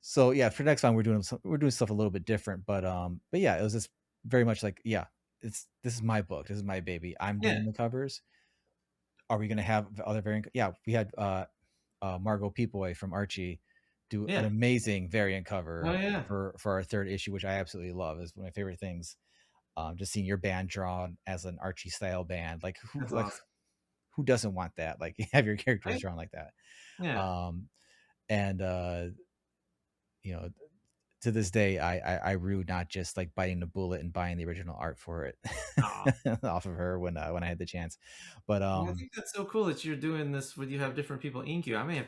so yeah, for next time we're doing stuff a little bit different, but yeah, it was just very much like, yeah, this is my book, this is my baby, I'm Yeah. doing the covers. Are we going to have other variant? Yeah, we had Margot Peapoy from Archie do an Yeah. amazing variant Oh, cover yeah. for our third issue, which I absolutely love. Is one of my favorite things. Just seeing your band drawn as an Archie style band, That's awesome. who doesn't want that? Like have your characters Right? drawn like that. Yeah. Um, and you know, to this day, I rue not just like biting the bullet and buying the original art for it Aw. off of her when I had the chance. But Well, I think that's so cool that you're doing this with you have different people ink you. I may have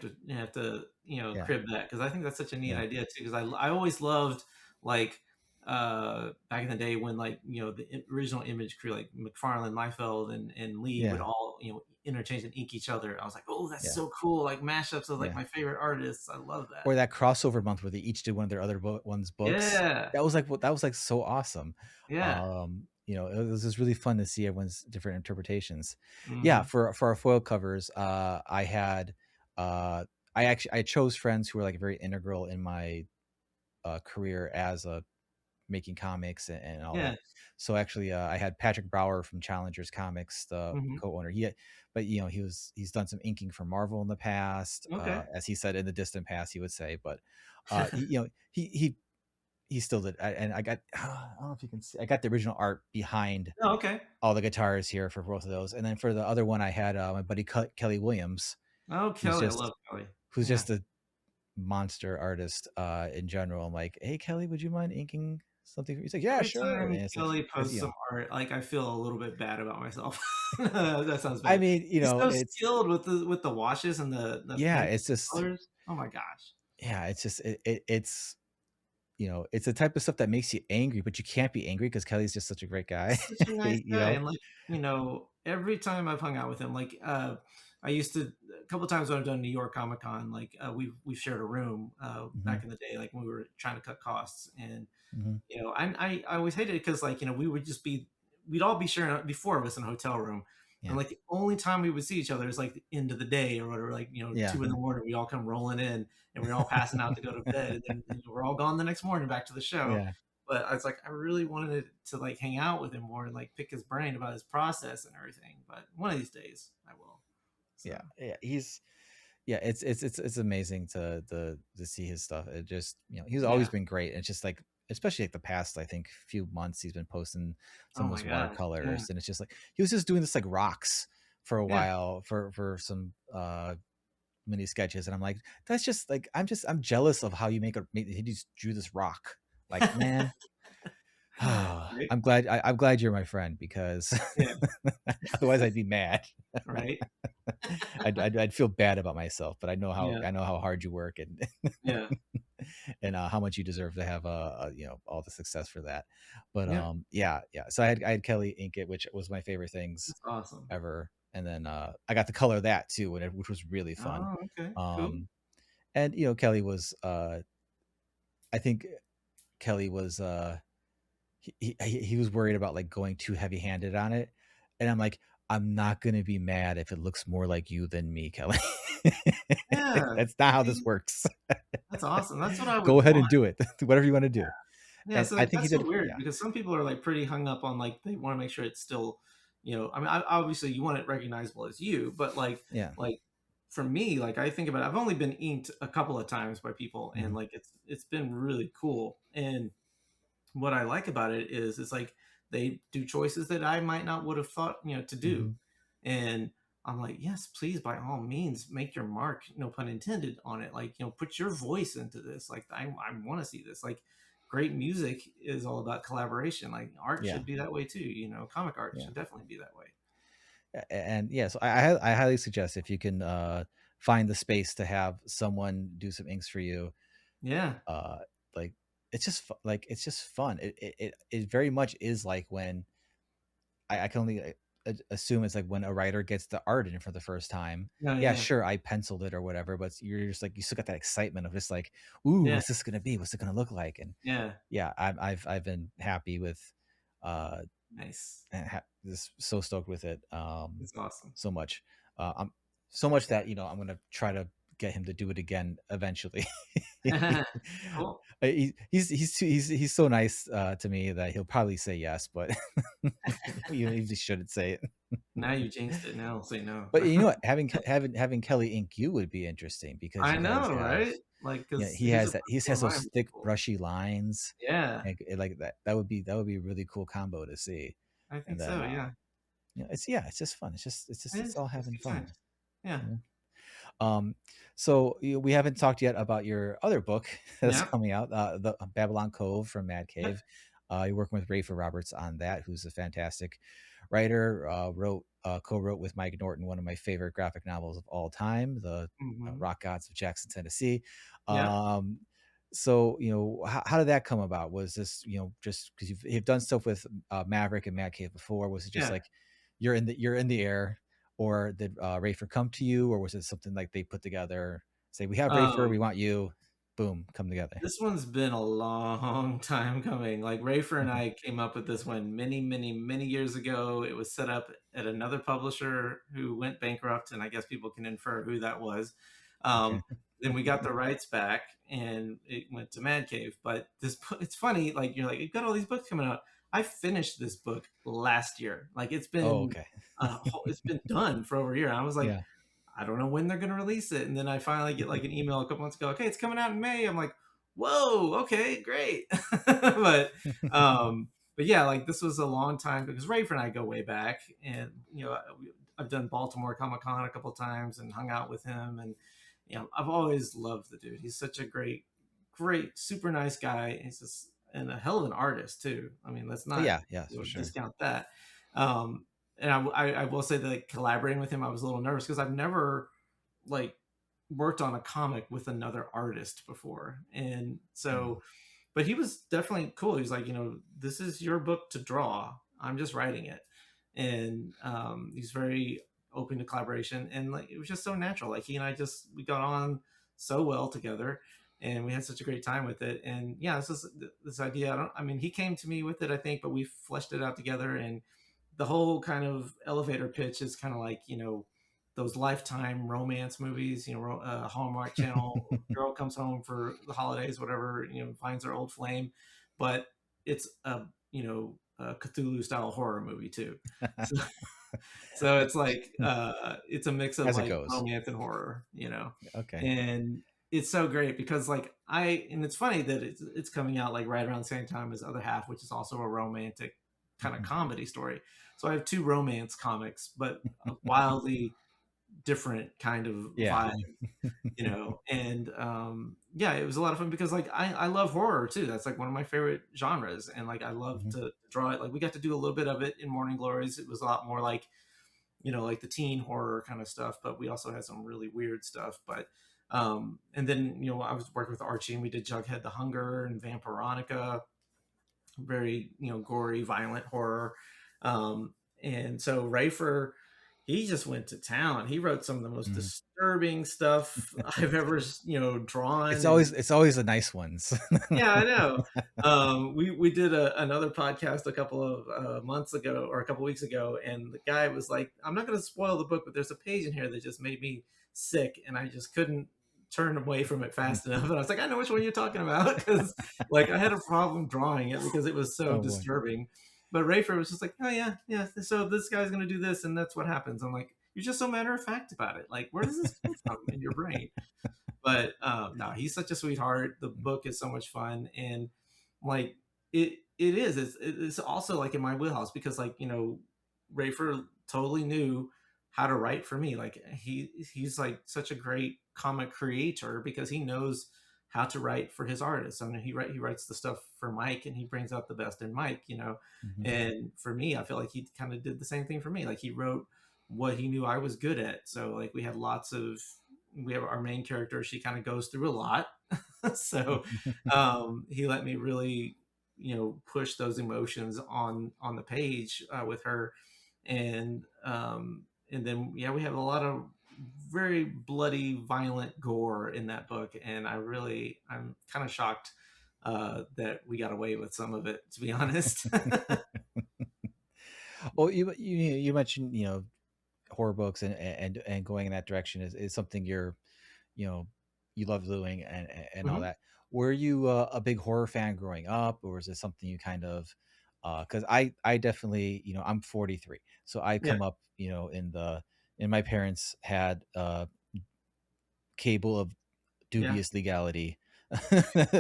to yeah, crib that, because I think that's such a neat yeah, idea too. Because I always loved, like, back in the day when, like, the original image crew, like McFarlane, Liefeld, and Lee would yeah, all interchange and ink each other. I was like, oh, that's yeah, so cool! Like mashups of like yeah. my favorite artists. I love that. Or that crossover month where they each did one of their other one's books. Yeah, That was like so awesome. yeah. It was just really fun to see everyone's different interpretations. Yeah, Hmm. for our foil covers, I had I chose friends who were like very integral in my career as a making comics and all that. Yeah. So actually, I had Patrick Brower from Challengers Comics, the Hmm. co-owner. But he's done some inking for Marvel in the past, Okay. as he said in the distant past, he would say. But he still did. And I got I don't know if you can see. I got the original art behind Oh, okay. all the guitars here for both of those. And then for the other one, I had my buddy Kelly Williams, Oh, who's Kelly, I just love Kelly. who's Yeah. just a monster artist in general. I'm like, hey Kelly, would you mind inking something? He's like, yeah, Every sure. And time it's like, Kelly because posts some art, like, I feel a little bit bad about myself. That sounds I bad. mean, He's so it's skilled with the washes and the yeah, pigment it's just colors. Oh my gosh. yeah, it's just it's it's the type of stuff that makes you angry, but you can't be angry because Kelly's just such a great guy. He's such a nice you guy, know. and, like, every time I've hung out with him, like, I used to a couple times when I've done New York Comic Con, like, we've shared a room, Hmm. back in the day, like, when we were trying to cut costs, and, Hmm. I always hated it because, like, we would just we'd all be sharing, be 4 of us in a hotel room, and, Yeah, like, the only time we would see each other is, like, the end of the day or whatever, like, yeah, 2 in the morning, we all come rolling in, and we're all passing out to go to bed, and then, we're all gone the next morning back to the show. yeah, But I was like, I really wanted to, like, hang out with him more and, like, pick his brain about his process and everything. But one of these days, I will. So yeah, yeah. It's amazing to see his stuff. It just he's always yeah. been great. It's just like especially like the past I think few months he's been posting Oh some of my those gosh. Yeah. watercolors, and it's just like he was just doing this like rocks for a Yeah. while for some mini sketches, and I'm like, that's just like I'm jealous of how you he just drew this rock. Like, man, Right. I'm glad you're my friend because Yeah. otherwise I'd be mad. Right. I'd feel bad about myself, but Yeah. I know how hard you work and Yeah. and how much you deserve to have all the success for that. But Yeah. yeah. So I had Kelly ink it, which was my favorite things That's awesome. ever, and then I got to color that too, which was really fun. Oh, okay. Cool. Um, and Kelly was I think Kelly was he was worried about like going too heavy handed on it, and I'm like, I'm not gonna be mad if it looks more like you than me, Kelly. Yeah. That's not how this See, works. that's awesome. That's what I Go would ahead want. and do it. Whatever you want to do. Yeah, And so I like think he that's so did. weird Yeah, because some people are like pretty hung up on like they want to make sure it's still, I mean, obviously you want it recognizable as you, but yeah. like for me, like I think about it, I've only been inked a couple of times by people, and Hmm. like it's been really cool. And what I like about it is it's like they do choices that I might not would have thought, to do. Hmm. And I'm like, yes, please, by all means, make your mark, no pun intended, on it. Like, put your voice into this. Like, I want to see this. Like, great music is all about collaboration. Like, art Yeah, should be that way too. Comic art yeah. should definitely be that way. And yeah, so I highly suggest if you can find the space to have someone do some inks for you. Yeah. Uh, like like it's just fun. It very much is like when I can only assume it's like when a writer gets the art in for the first time. Yeah. Yeah, Yeah. sure, I penciled it or whatever, but you're just like you still got that excitement of just like, ooh, Yeah. what's this gonna be? What's it gonna look like? And Yeah. yeah, I've been happy with uh Nice. just so stoked with it It's awesome. so much. I'm so much that I'm gonna try to get him to do it again eventually. Cool. He's so nice to me that he'll probably say yes, but he just shouldn't say it. Now you jinxed it. Now I'll say no. But you know what? Having Kelly ink you would be interesting because I you guys know, have right? Like, because he his has that approach he to has those mine was thick cool. brushy lines Yeah, and like that that would be a really cool combo to see. I And think then so. Yeah, it's just fun. It's all it's having good times. fun. Yeah, You know? So we haven't talked yet about your other book that's yeah, coming out, the Babylon Cove from Mad yep. Cave. You're working with Rafer Roberts on that, who's a fantastic writer. Co-wrote with Mike Norton one of my favorite graphic novels of all time, the Hmm. Rock Gods of Jackson, Tennessee. Yep. Um, so how did that come about? Was this just because you've done stuff with Maverick and Mad Cave before? Was it just Yeah. like you're in the air? Or did Rafer come to you, or was it something like they put together? Say, we have Rafer, Um, we want you. Boom, come together. this one's been a long time coming. Like Rafer and Mhm. I came up with this one many, many, many years ago. It was set up at another publisher who went bankrupt, and I guess people can infer who that was. Okay. Um, then we got the rights back, and it went to Mad Cave. But it's funny. Like you're like, you've got all these books coming out. I finished this book last year. Like Oh, okay. it's been done for over a year. I was like, Yeah. I don't know when they're going to release it. And then I finally get like an email a couple months ago. Okay, it's coming out in May. I'm like, whoa, okay, great. but um, but yeah, like this was a long time because Rafer and I go way back, and I've done Baltimore Comic Con a couple times and hung out with him, and I've always loved the dude. He's such a great, super nice guy. He's just and a hell of an artist too. I mean, let's Oh, not, yeah, yeah, for sure. discount that. And I will say that, like, collaborating with him, I was a little nervous because I've never, like, worked on a comic with another artist before, and Mm. so, but he was definitely cool. He's like, this is your book to draw. I'm just writing it, and he's very open to collaboration, and like it was just so natural. Like he and I just we got on so well together, and we had such a great time with it. And yeah, this idea. I mean, he came to me with it, I think, but we fleshed it out together, and the whole kind of elevator pitch is kind of like those Lifetime romance movies, Hallmark Channel. Girl comes home for the holidays, whatever, finds her old flame, but it's a Cthulhu style horror movie too. So, so it's like it's a mix of As it like goes. romance and horror, Okay. and it's so great because like and it's funny that it's coming out like right around the same time as Other Half, which is also a romantic kind of Mhm. comedy story. So I have two romance comics, but wildly different kind of Yeah. vibe, and yeah, it was a lot of fun because like I love horror too. That's like one of my favorite genres, and like I love Mhm. to draw it. Like we got to do a little bit of it in Morning Glories. It was a lot more like like the teen horror kind of stuff, but we also had some really weird stuff. But and then I was working with Archie, and we did Jughead the Hunger and Vampironica, very gory, violent horror. Um, and so Rafer, he just went to town. He wrote some of the most Mhm. disturbing stuff I've ever It's drawn. always And it's always the nice ones. yeah, I know. We did another podcast a couple of months ago or a couple weeks ago, and the guy was like, "I'm not going to spoil the book, but there's a page in here that just made me sick, and I just couldn't turn away from it fast enough." And I was like, "I know which one you're talking about," because like I had a problem drawing it because it was so Oh boy. disturbing. But Rafer was just like, "Oh yeah, yeah. So this guy's going to do this, and that's what happens." I'm like, "You're just so matter of fact about it. Like, where does this come from in your brain?" But no, he's such a sweetheart. The book is so much fun, and like it is. It's also like in my wheelhouse because like Rafer totally knew how to write for me. Like he's like such a great comic creator because he knows how to write for his artists. I mean, he writes the stuff for Mike, and he brings out the best in Mike. Mhm. And for me, I feel like he kind of did the same thing for me. Like he wrote what he knew I was good at. So like we have our main character, she kind of goes through a lot. So he let me really push those emotions on the page with her. And then yeah, we have a lot of very bloody violent gore in that book, and I'm kind of shocked that we got away with some of it, to be honest. Well, you mentioned horror books and going in that direction is something you know you love doing and all Mhm. that. Were you a big horror fan growing up, or is it something you kind of because I definitely I'm 43, so I Yeah. come up in my parents had cable of Yeah. dubious legality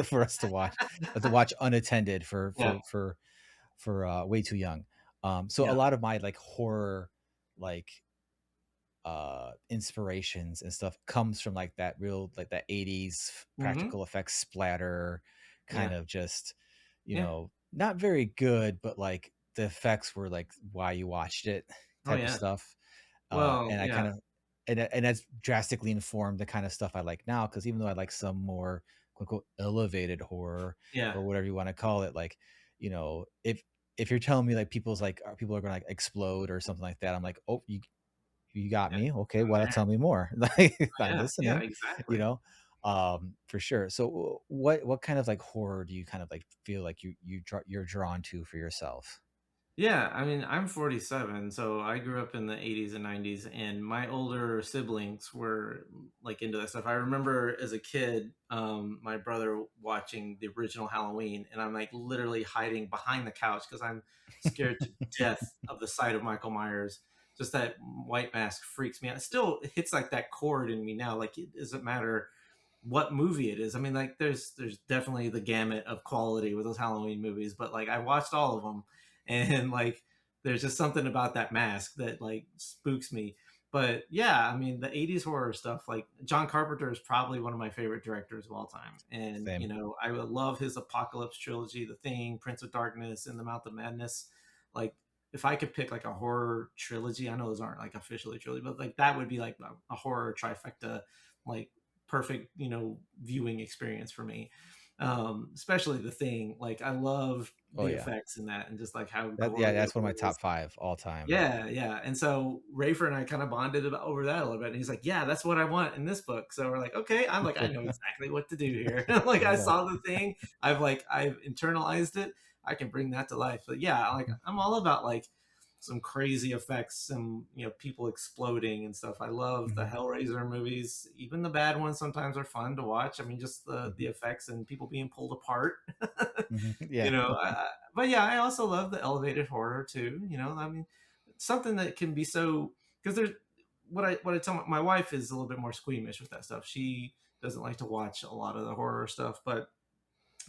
for us to watch unattended Yeah. for way too young. So a Yeah. lot of my like horror like inspirations and stuff comes from like that real like that 80s Hmm. practical effects splatter kind Yeah. of just Yeah. not very good, but like the effects were like why you watched it Oh type of yeah. stuff. Well, And I kind yeah. of and that's drastically informed the kind of stuff I like now, because even though I like some more quote unquote elevated horror Yeah. or whatever you want to call it, like if you're telling me like people are gonna like explode or something like that, I'm like, oh, you got Yeah. me. Okay, I'm well, there. tell me more. Like I'm Yeah. Yeah. listening, you Exactly. know, for sure. So what kind of like horror do you kind of like feel like you're drawn to for yourself? Yeah, I mean, I'm 47, so I grew up in the 80s and 90s, and my older siblings were like into that stuff. I remember as a kid, my brother watching the original Halloween, and I'm like literally hiding behind the couch because I'm scared to death of the sight of Michael Myers. Just that white mask freaks me out. It still hits like that chord in me now. Like it doesn't matter what movie it is. I mean, like there's definitely the gamut of quality with those Halloween movies, but like I watched all of them, and like there's just something about that mask that like spooks me. But yeah, I mean, the 80s horror stuff, like John Carpenter is probably one of my favorite directors of all time. And, Same. you know, I would love his Apocalypse trilogy, The Thing, Prince of Darkness, and The Mouth of Madness. Like, if I could pick like a horror trilogy, I know those aren't like officially trilogy, but like that would be like a horror trifecta, like perfect, you know, viewing experience for me. Especially The Thing. Like, I love Oh the yeah. effects in that and just like how Yeah, gory it that's one of my was. top 5 all time. Yeah, yeah. And so Rafer and I kind of bonded about over that a little bit. And he's like, "Yeah, that's what I want in this book." So we're like, "Okay." I'm like, "I know exactly what to do here." Like, Fair I enough. saw The Thing. I've internalized it. I can bring that to life. But yeah, like Mhm. I'm all about like some crazy effects, some, you know, people exploding and stuff. I love the Mhm. Hellraiser movies. Even the bad ones sometimes are fun to watch. I mean, just the Mhm. effects and people being pulled apart. Mhm. You Yeah. know, but yeah, I also love the elevated horror too. You know, I mean, something that can be so, because there's what I tell my wife is a little bit more squeamish with that stuff. She doesn't like to watch a lot of the horror stuff, but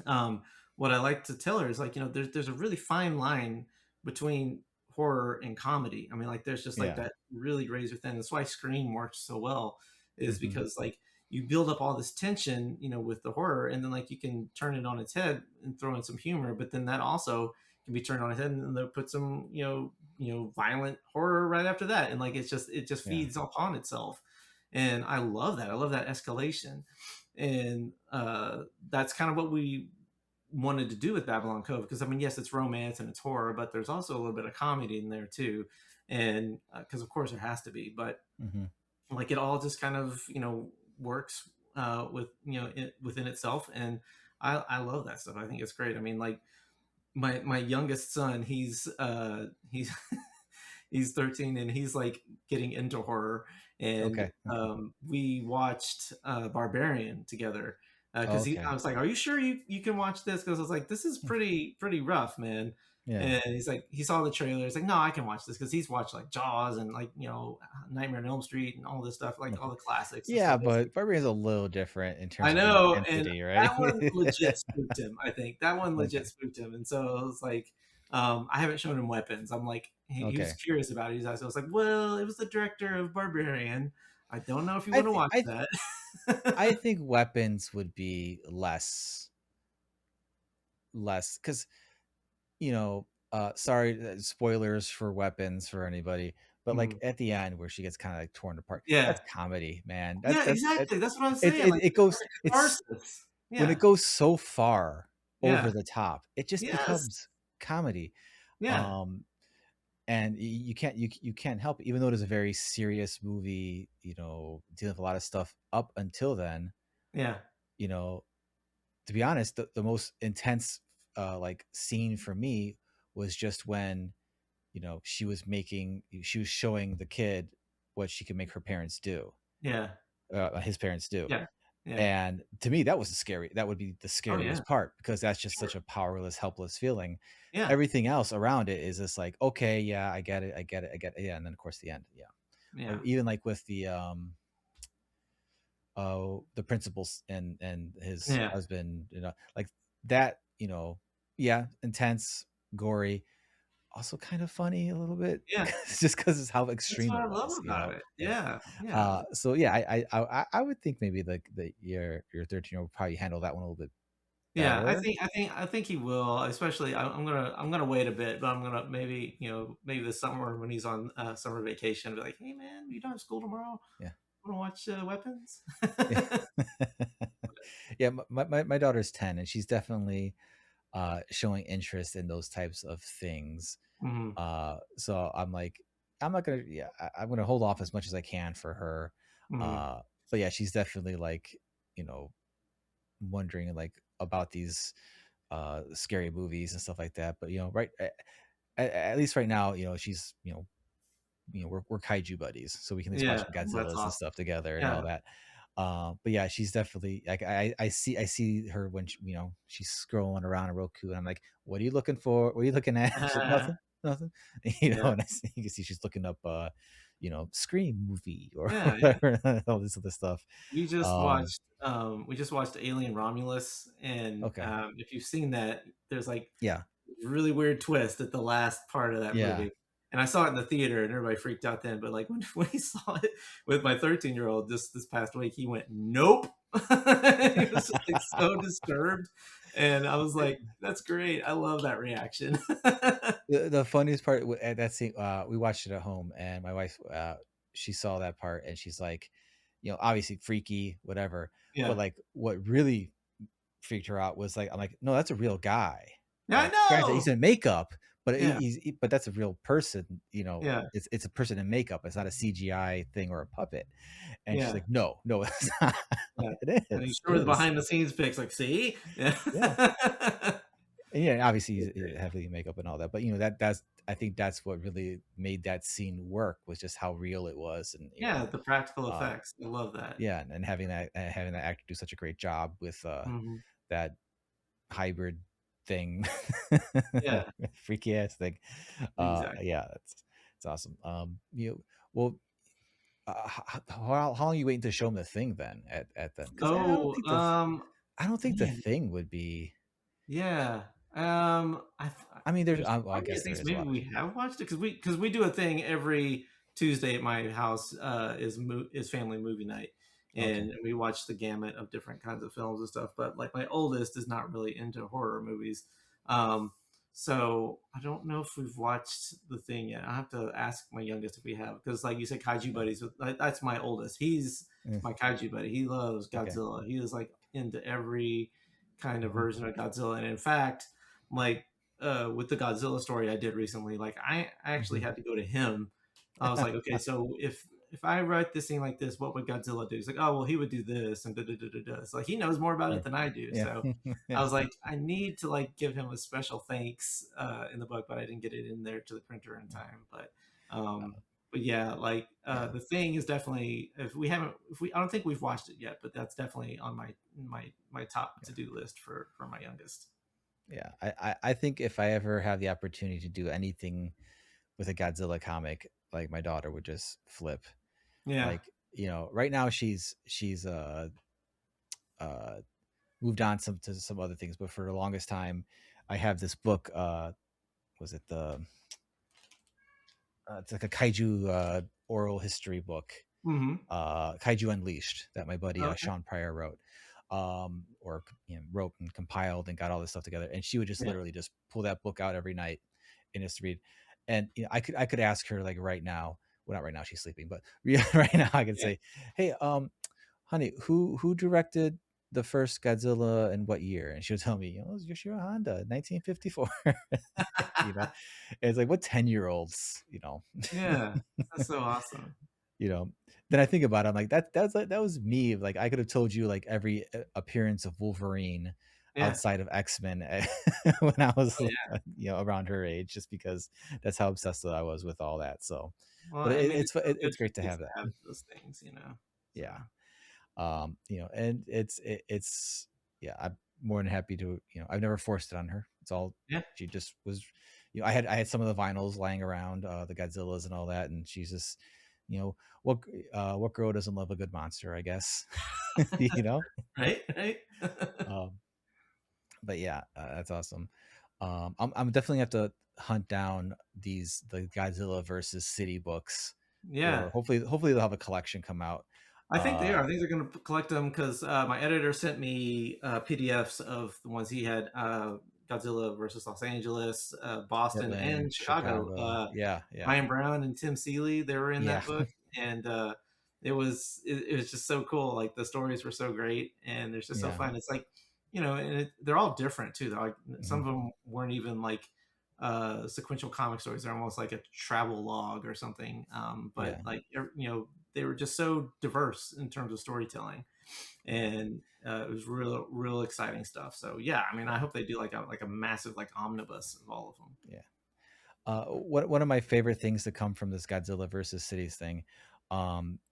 um, what I like to tell her is like, you know, there's a really fine line between horror and comedy. I mean, like there's just like Yeah. that really razor thin. That's why Scream works so well, is Mhm. because like you build up all this tension, you know, with the horror, and then like you can turn it on its head and throw in some humor, but then that also can be turned on its head and they'll put some, violent horror right after that, and like it just Yeah. feeds upon itself, and I love that. I love that escalation, and that's kind of what we wanted to do with Babylon Cove, because I mean, yes, it's romance and it's horror, but there's also a little bit of comedy in there too, and because of course there has to be, but Mhm. like it all just kind of works with within itself, and I love that stuff. I think it's great. I mean, like my youngest son, he's he's 13 and he's like getting into horror, and Okay. Mhm. we watched Barbarian together, because I Okay. was like, "Are you sure you can watch this?" Because I was like, "This is Mm. pretty rough, man." Yeah. And he's like, he saw the trailer. He's like, "No, I can watch this," because he's watched like Jaws and like Nightmare on Elm Street and all this stuff, like all Okay. the classics and Yeah, stuff. It's but Barbarian's a little different in I terms of the know, and intensity, right? that one legit spooked him, I think. That one legit Okay. spooked him, and so I was like, I haven't shown him Weapons. I'm like, he was Okay. curious about it. I was like, "Well, it was the director of Barbarian. I don't know if you I wanna think watch I that." I think weapons would be less because sorry, spoilers for weapons for anybody, but like Mhm. at the end where she gets kind of like torn apart, Yeah. that's comedy, man. Yeah, exactly, that's what I'm It, saying, it like, it it's goes like a it's catharsis. when it Yeah. goes so far over Yeah. the top, it just Yes. becomes comedy. Yeah. Um, and you can't help it, even though it is a very serious movie, dealing with a lot of stuff up until then, Yeah. you know, to be honest, the most intense like scene for me was just when she was showing the kid what she could make her parents do, Yeah. his parents do. Yeah. Yeah. And to me, that would be the Oh, yeah. scariest part because that's just Sure. such a powerless, helpless feeling. Yeah. Everything else around it is just like, okay, yeah, I get it, I get it, I get it. Yeah. And then of course the end. Yeah. Or Yeah. even like with the principals and his Yeah. husband, like that, yeah, intense, gory, also kind of funny a little bit, Yeah. just because it's how That's extreme what it I love was, about it. Yeah. Yeah. Yeah. So yeah, I would think maybe your 13-year-old would probably handle that one a little bit Yeah, I better. think I think I think he will. Especially, I'm gonna wait a bit, but I'm gonna maybe maybe this summer when he's on summer vacation, be like, "Hey man, you don't have school tomorrow. Yeah. Want to watch Weapons?" Yeah. Yeah, my daughter's 10 and she's definitely showing interest in those types of things. Mhm. So I'm like, I'm not gonna, yeah, I'm gonna hold off as much as I can for her. Mhm. Uh, but yeah, she's definitely like, you know, wondering like about these scary movies and stuff like that. But right at least right now, she's we're kaiju buddies, so we can at least watch Yeah, that's Godzillas and awesome. stuff together and all Yeah. that. But yeah, she's definitely like I see her when she's scrolling around on Roku, and I'm like, "What are you looking for? What are you looking at?" She's like, "Nothing, nothing." Yeah. And you can see she's looking up, Scream movie or Yeah, yeah. whatever, all this other stuff. Um, We just watched Alien Romulus, and okay, if you've seen that, there's like yeah, really weird twist at the last part of that yeah, movie. and I saw it in the theater, and everybody freaked out then. But like when he saw it with my 13-year-old this past week, he went, "Nope." He was just like so disturbed, and I was like, "That's great. I love that reaction." The funniest part at that scene, we watched it at home, and my wife, she saw that part, and she's like, obviously freaky, whatever. But Yeah, like, what really freaked her out was like, I'm like, no, that's a real guy. yeah, I Like, granted, he's know. in makeup, but Yeah, but that's a real person. yeah, It's a person in makeup. It's not a CGI thing or a puppet. And she's yeah, like, no, no, it's not. yeah. It And he is. It showed the is. behind the scenes pics, like, see, yeah, Yeah. And yeah, obviously That's he's great. heavily in makeup and all that, but that's I think that's what really made that scene work, was just how real it was, and Yeah, the practical um, effects. I love that. yeah, and having that actor do such a great job with Mhm. that hybrid thing, Yeah, freaky ass thing. exactly. Yeah, it's awesome. Well, how long are you waiting to show him the thing then? At then, because Oh, I don't think the man, thing would be. yeah. I mean, There's well, I part of me guess that there thinks is a maybe lot. we have watched it because we do a thing every Tuesday at my house is family movie night, Okay. and we watch the gamut of different kinds of films and stuff. But like my oldest is not really into horror movies, um, so I don't know if we've watched the thing yet. I have to ask my youngest if we have, because like you said, Kaiju Yeah. buddies. That's my oldest. He's Mm, my Kaiju buddy. He loves okay. Godzilla. He is like into every kind of Mhm. version of Godzilla, and in fact, like with the Godzilla story I did recently, like I actually Mhm. had to go to him. I was like, okay, so if I write this thing like this, what would Godzilla do? He's like, oh well, he would do this and da da da da da. So like he knows more about Yeah. it than I do. Yeah. So I was like, I need to like give him a special thanks in the book, but I didn't get it in there to the printer in time. Uh, But yeah, like yeah. the thing is definitely if we I don't think we've watched it yet, but that's definitely on my top to do list for my youngest. Yeah. I think if I ever have the opportunity to do anything with a Godzilla comic, like, my daughter would just flip. Yeah. Like, right now she's uh moved on to some other things, but for the longest time I have this book, was it the it's like a kaiju oral history book, Hmm. Kaiju Unleashed, that my buddy Okay. Sean Pryor wrote, or wrote and compiled and got all this stuff together. And she would just Yeah. literally just pull that book out every night and just read. And I could ask her, like, right now. Well, not right now, she's sleeping, but right now I could Yeah. say, "Hey, honey, who directed the first Godzilla and what year?" And she'll tell me, it was Yoshiro Honda, 1954. you know, and it's like, what 10-year-olds, Yeah. That's so awesome. you know then I think about it, I'm like, that was me. Like, I could have told you, like, every appearance of Wolverine Yeah. outside of X-Men, when I was Oh yeah. around her age, just because that's how obsessed I was with all that. So, Well, but I mean, it's so good it's for great to kids have to that. have those things. So Yeah. And it's yeah, I'm more than happy to, I've never forced it on her. It's all, yeah. she just was, I had some of the vinyls lying around, the Godzillas and all that, and she's just, you know, what girl doesn't love a good monster, I guess. you know? Right. Right. Um, but yeah, that's awesome. I'm definitely have to hunt down the Godzilla versus City books, Yeah. or hopefully they'll have a collection come out. I think they Uh, are. I think they're going to collect them because my editor sent me PDFs of the ones he had: Godzilla versus Los Angeles, Boston, Portland, and Chicago. Chicago. Yeah, yeah, Ryan Brown and Tim Seeley, they were in yeah, that book, and it was just so cool. Like the stories were so great, and it's just so yeah. fun. It's like and they're all different too. They're like some Mhm. of them weren't even like sequential comic stories. They're almost like a travel log or something. But Yeah. like they were just so diverse in terms of storytelling, and it was real exciting stuff. So yeah, I mean, I hope they do like a massive like omnibus of all of them. Yeah. One of my favorite things to come from this Godzilla versus Cities thing,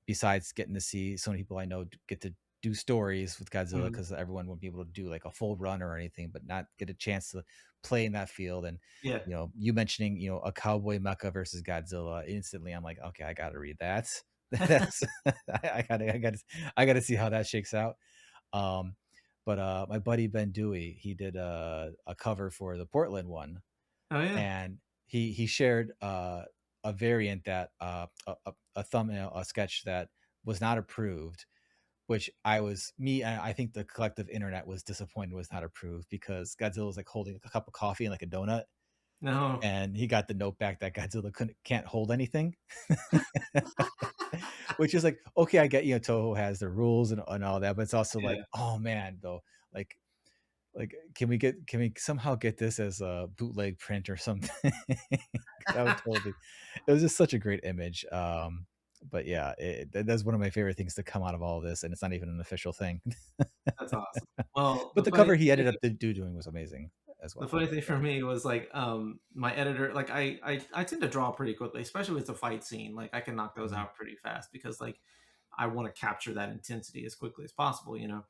besides getting to see so many people I know get to do stories with Godzilla, Mhm. because everyone won't be able to do like a full run or anything, but not get a chance to play in that field. And Yeah. you mentioning a cowboy mecha versus Godzilla, instantly I'm like, okay, I got to read that. That's I gotta see how that shakes out. Um, but my buddy Ben Dewey, he did a cover for the Portland one, Oh yeah. and he shared a variant that a thumbnail, a sketch that was not approved, which I think the collective internet was disappointed was not approved, because Godzilla was like holding a cup of coffee and like a donut, No. and he got the note back that Godzilla can't hold anything. Which is like, okay, I get, Toho has their rules and all that, but it's also like, Yeah. oh man, though, like can we somehow get this as a bootleg print or something? That would totally, it was just such a great image. But yeah, that's one of my favorite things to come out of all of this, and it's not even an official thing. That's awesome. Well, But the cover he ended up doing was amazing as the well. funny thing for me was like my editor, like I tend to draw pretty quickly, especially if it's a fight scene. Like I can knock those Mhm. out pretty fast because like I want to capture that intensity as quickly as possible, you know.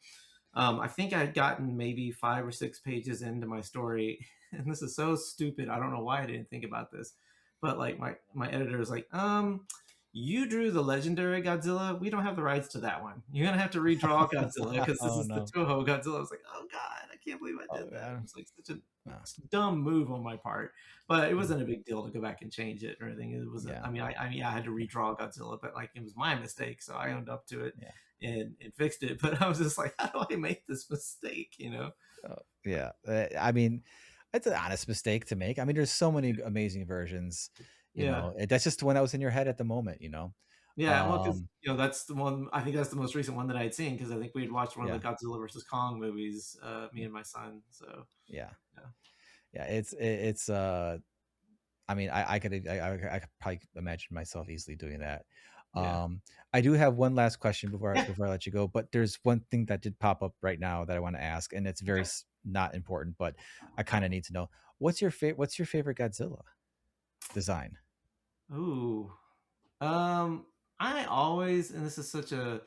I think I had gotten maybe 5 or 6 pages into my story, and this is so stupid. I don't know why I didn't think about this, but like my editor is like, you drew the legendary Godzilla. We don't have the rights to that one. You're gonna have to redraw Godzilla because this Oh is the no. Toho Godzilla. I was like, oh god, I can't believe I Oh did that. It man. was like such a No. dumb move on my part, but it Mhm. wasn't a big deal to go back and change it or anything. It was, Yeah. I mean, I had to redraw Godzilla, but like it was my mistake, so I owned up to it Yeah. and fixed it. But I was just like, how do I make this mistake? You know? Yeah. I mean, it's an honest mistake to make. I mean, there's so many amazing versions, Yeah, that's just the one that was in your head at the moment. yeah. Well, because Um, that's the one. I think that's the most recent one that I'd seen because I think we had watched one of yeah, the Godzilla versus Kong movies, me and my son. So yeah, yeah, yeah. It's I mean, I could probably imagine myself easily doing that. yeah, I do have one last question before yeah. before I let you go, but there's one thing that did pop up right now that I want to ask, and it's very Okay. not important, but I kind of need to know. What's your favorite Godzilla design? Ooh. Um, I always, and this is such a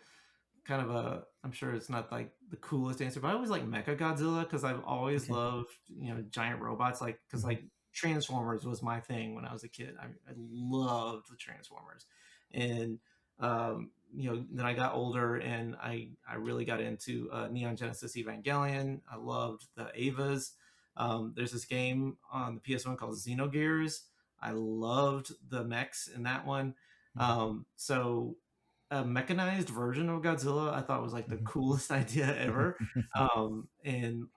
kind of a, I'm sure it's not like the coolest answer, but I always like Mecha Godzilla because I've always Okay. loved, giant robots. Like, because Hmm. like Transformers was my thing when I was a kid. I loved the Transformers. And, then I got older and I really got into Neon Genesis Evangelion. I loved the Avas. There's this game on the PS1 called Xenogears. I loved the mechs in that one. Hmm. So a mechanized version of Godzilla I thought was like the Hmm. coolest idea ever. And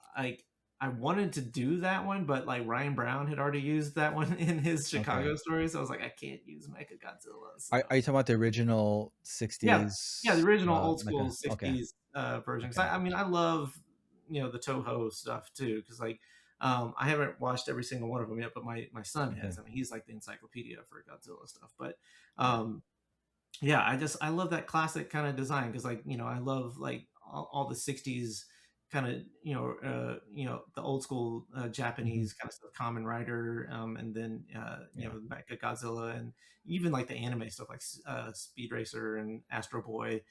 I wanted to do that one, but like Ryan Brown had already used that one in his Okay. Chicago story, so I was like, I can't use Mecha Godzilla. So Are you talking about the original yeah, yeah, the 60s original old school Mecha? Okay. '60s version. 'Cause Okay. I mean, I love the Toho stuff too, because like I haven't watched every single one of them yet, but my son Okay. has. I mean, he's like the encyclopedia for Godzilla stuff. But Yeah. yeah, I love that classic kind of design because like I love like all the '60s kind of the old school Hmm. Japanese kind of stuff, Kamen Rider, and then Yeah. Mecha Godzilla, and even like the anime stuff like Speed Racer and Astro Boy.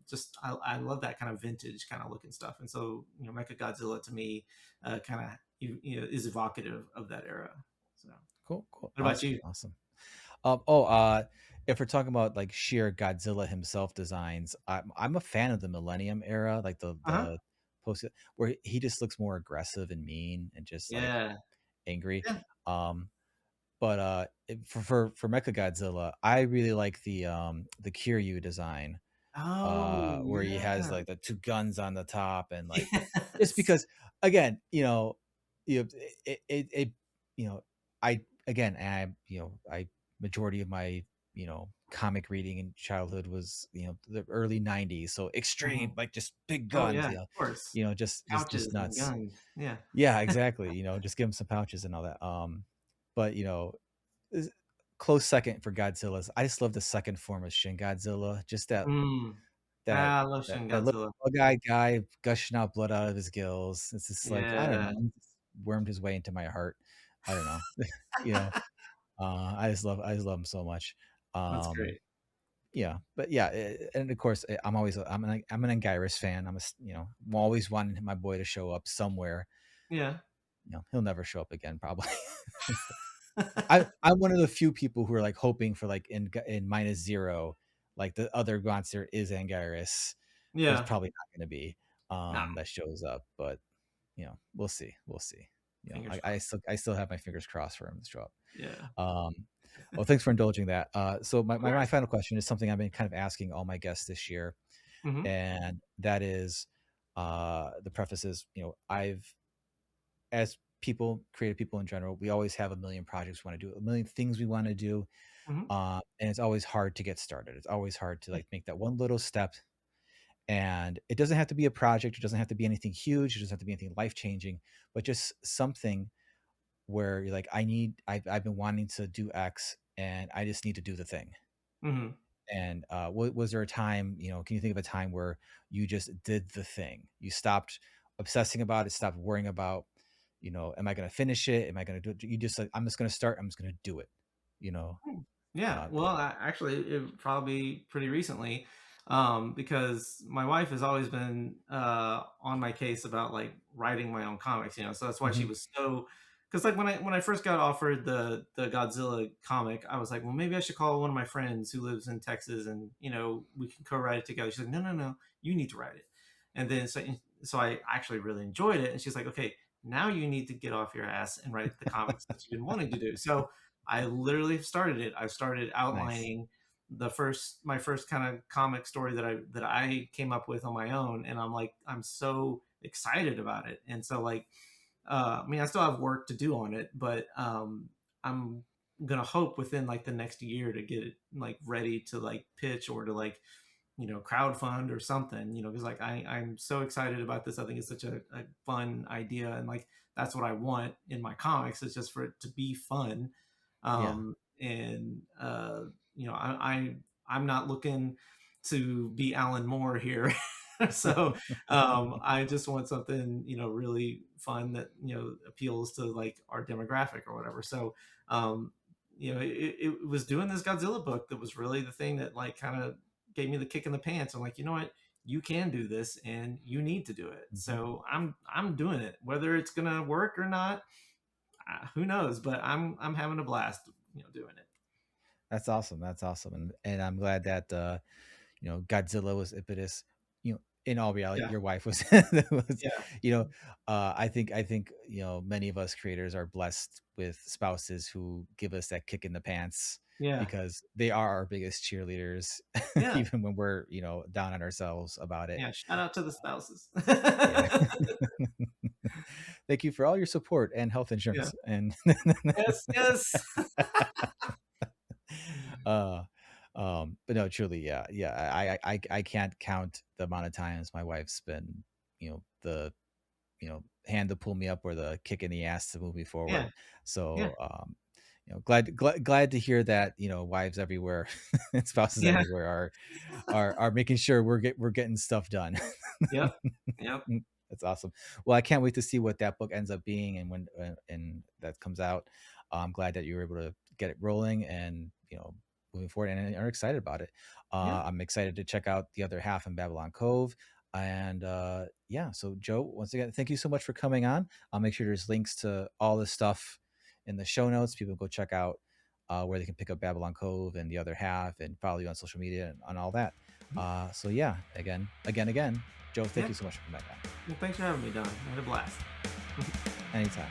Just I love that kind of vintage kind of looking stuff, and so Mecha Godzilla to me kind of is evocative of that era. So, Cool. Cool. what about Awesome. you? Awesome. Oh, if we're talking about like sheer Godzilla himself designs, I'm a fan of the Millennium era, like Uh huh. the post where he just looks more aggressive and mean and just like Yeah. angry. Yeah. Um, but for Mecha Godzilla, I really like the Kiryu design, Oh where he has yeah. like the two guns on the top, and like just Yes. because again, it you know I again I majority of my comic reading in childhood was the early 90s, so extreme, Mhm. like just big Oh, guns, yeah, of course. just Couches and nuts. guns. Yeah. Yeah, exactly. Just give him some pouches and all that. But is- close second for Godzilla's. I just love the second form of Shin Godzilla. Just Mm. that Ah, I love that Shin that little Godzilla. bug-eyed guy gushing out blood out of his gills. It's just like, I don't Yeah. know, he just wormed his way into my heart. I don't know. you know, I just love him so much. That's Um, great. yeah, but yeah, and of course, I'm an Anguirus fan. I'm always wanting my boy to show up somewhere. Yeah. He'll never show up again, probably. I'm one of the few people who are like hoping for like in minus zero, like the other monster is Anguirus, but it's Yeah. probably not going to be Nah. that shows up. But we'll see, we'll see. Fingers I crossed. still have my fingers crossed for him to show up. Yeah. Um, well, thanks for indulging that. So Of my course. final question is something I've been kind of asking all my guests this year, Hmm. and that is, the preface is, I've, as people, creative people in general, we always have a million projects we want to do, a million things we want to do, Hmm. and it's always hard to get started. It's always hard to Yeah. like make that one little step, and it doesn't have to be a project. It doesn't have to be anything huge. It doesn't have to be anything life changing, but just something where you're like, I've been wanting to do X, and I just need to do the thing. Hmm. And was there a time, can you think of a time where you just did the thing? You stopped obsessing about it, stopped worrying about, am I going to finish it? Am I going to do it? You just like, I'm just going to start. I'm just going to do it. You know, Yeah, uh, well, actually, it probably pretty recently, because my wife has always been on my case about like writing my own comics. So that's why she mhm. was so. Because like when I first got offered the Godzilla comic, I was like, well, maybe I should call one of my friends who lives in Texas, and we can co-write it together. She's like, no, no, no, you need to write it. And then so I actually really enjoyed it, and she's like, okay, now you need to get off your ass and write the comics that you've been wanting to do. So I literally started it. I started Nice. outlining my first kind of comic story that I came up with on my own, and I'm so excited about it. And so like, I mean, I still have work to do on it, but I'm gonna hope within like the next year to get it like ready to like pitch or to like crowdfund or something, because like I'm so excited about this. I think it's such a fun idea, and like that's what I want in my comics, is just for it to be fun. Yeah. And I'm not looking to be Alan Moore here. So I just want something really fun that appeals to like our demographic or whatever. So um it was doing this Godzilla book that was really the thing that like kind of gave me the kick in the pants. I'm like, you know what, you can do this and you need to do it. Mhm. So I'm doing it, whether it's gonna work or not. Who knows? But I'm having a blast, doing it. That's awesome. That's awesome. And I'm glad that, Godzilla was impetus. In all reality, Yeah, your wife was, was, yeah, you know, I think, many of us creators are blessed with spouses who give us that kick in the pants, yeah, because they are our biggest cheerleaders, yeah, even when we're, down on ourselves about it. yeah. Shout out to the spouses. Yeah. Thank you for all your support and health Yeah. insurance. And Yes, yes. uh but no, truly, yeah, yeah, I can't count the amount of times my wife's been, the, hand to pull me up or the kick in the ass to move me Yeah, forward. yeah, So glad to hear that, wives everywhere and spouses yeah. everywhere are making sure we're getting stuff done. Yep, yep. That's awesome. Well, I can't wait to see what that book ends up being, and when and that comes out. I'm glad that you were able to get it rolling, and moving forward, and are excited about it. Yeah, I'm excited to check out the other half in Babylon Cove. And yeah, so Joe, once again, thank you so much for coming on. I'll make sure there's links to all this stuff in the show notes. People go check out where they can pick up Babylon Cove and the other half, and follow you on social media and all that. So yeah, again, Joe, thank yeah. you so much for coming on. Well, thanks for having me, Don. I had a blast. Anytime.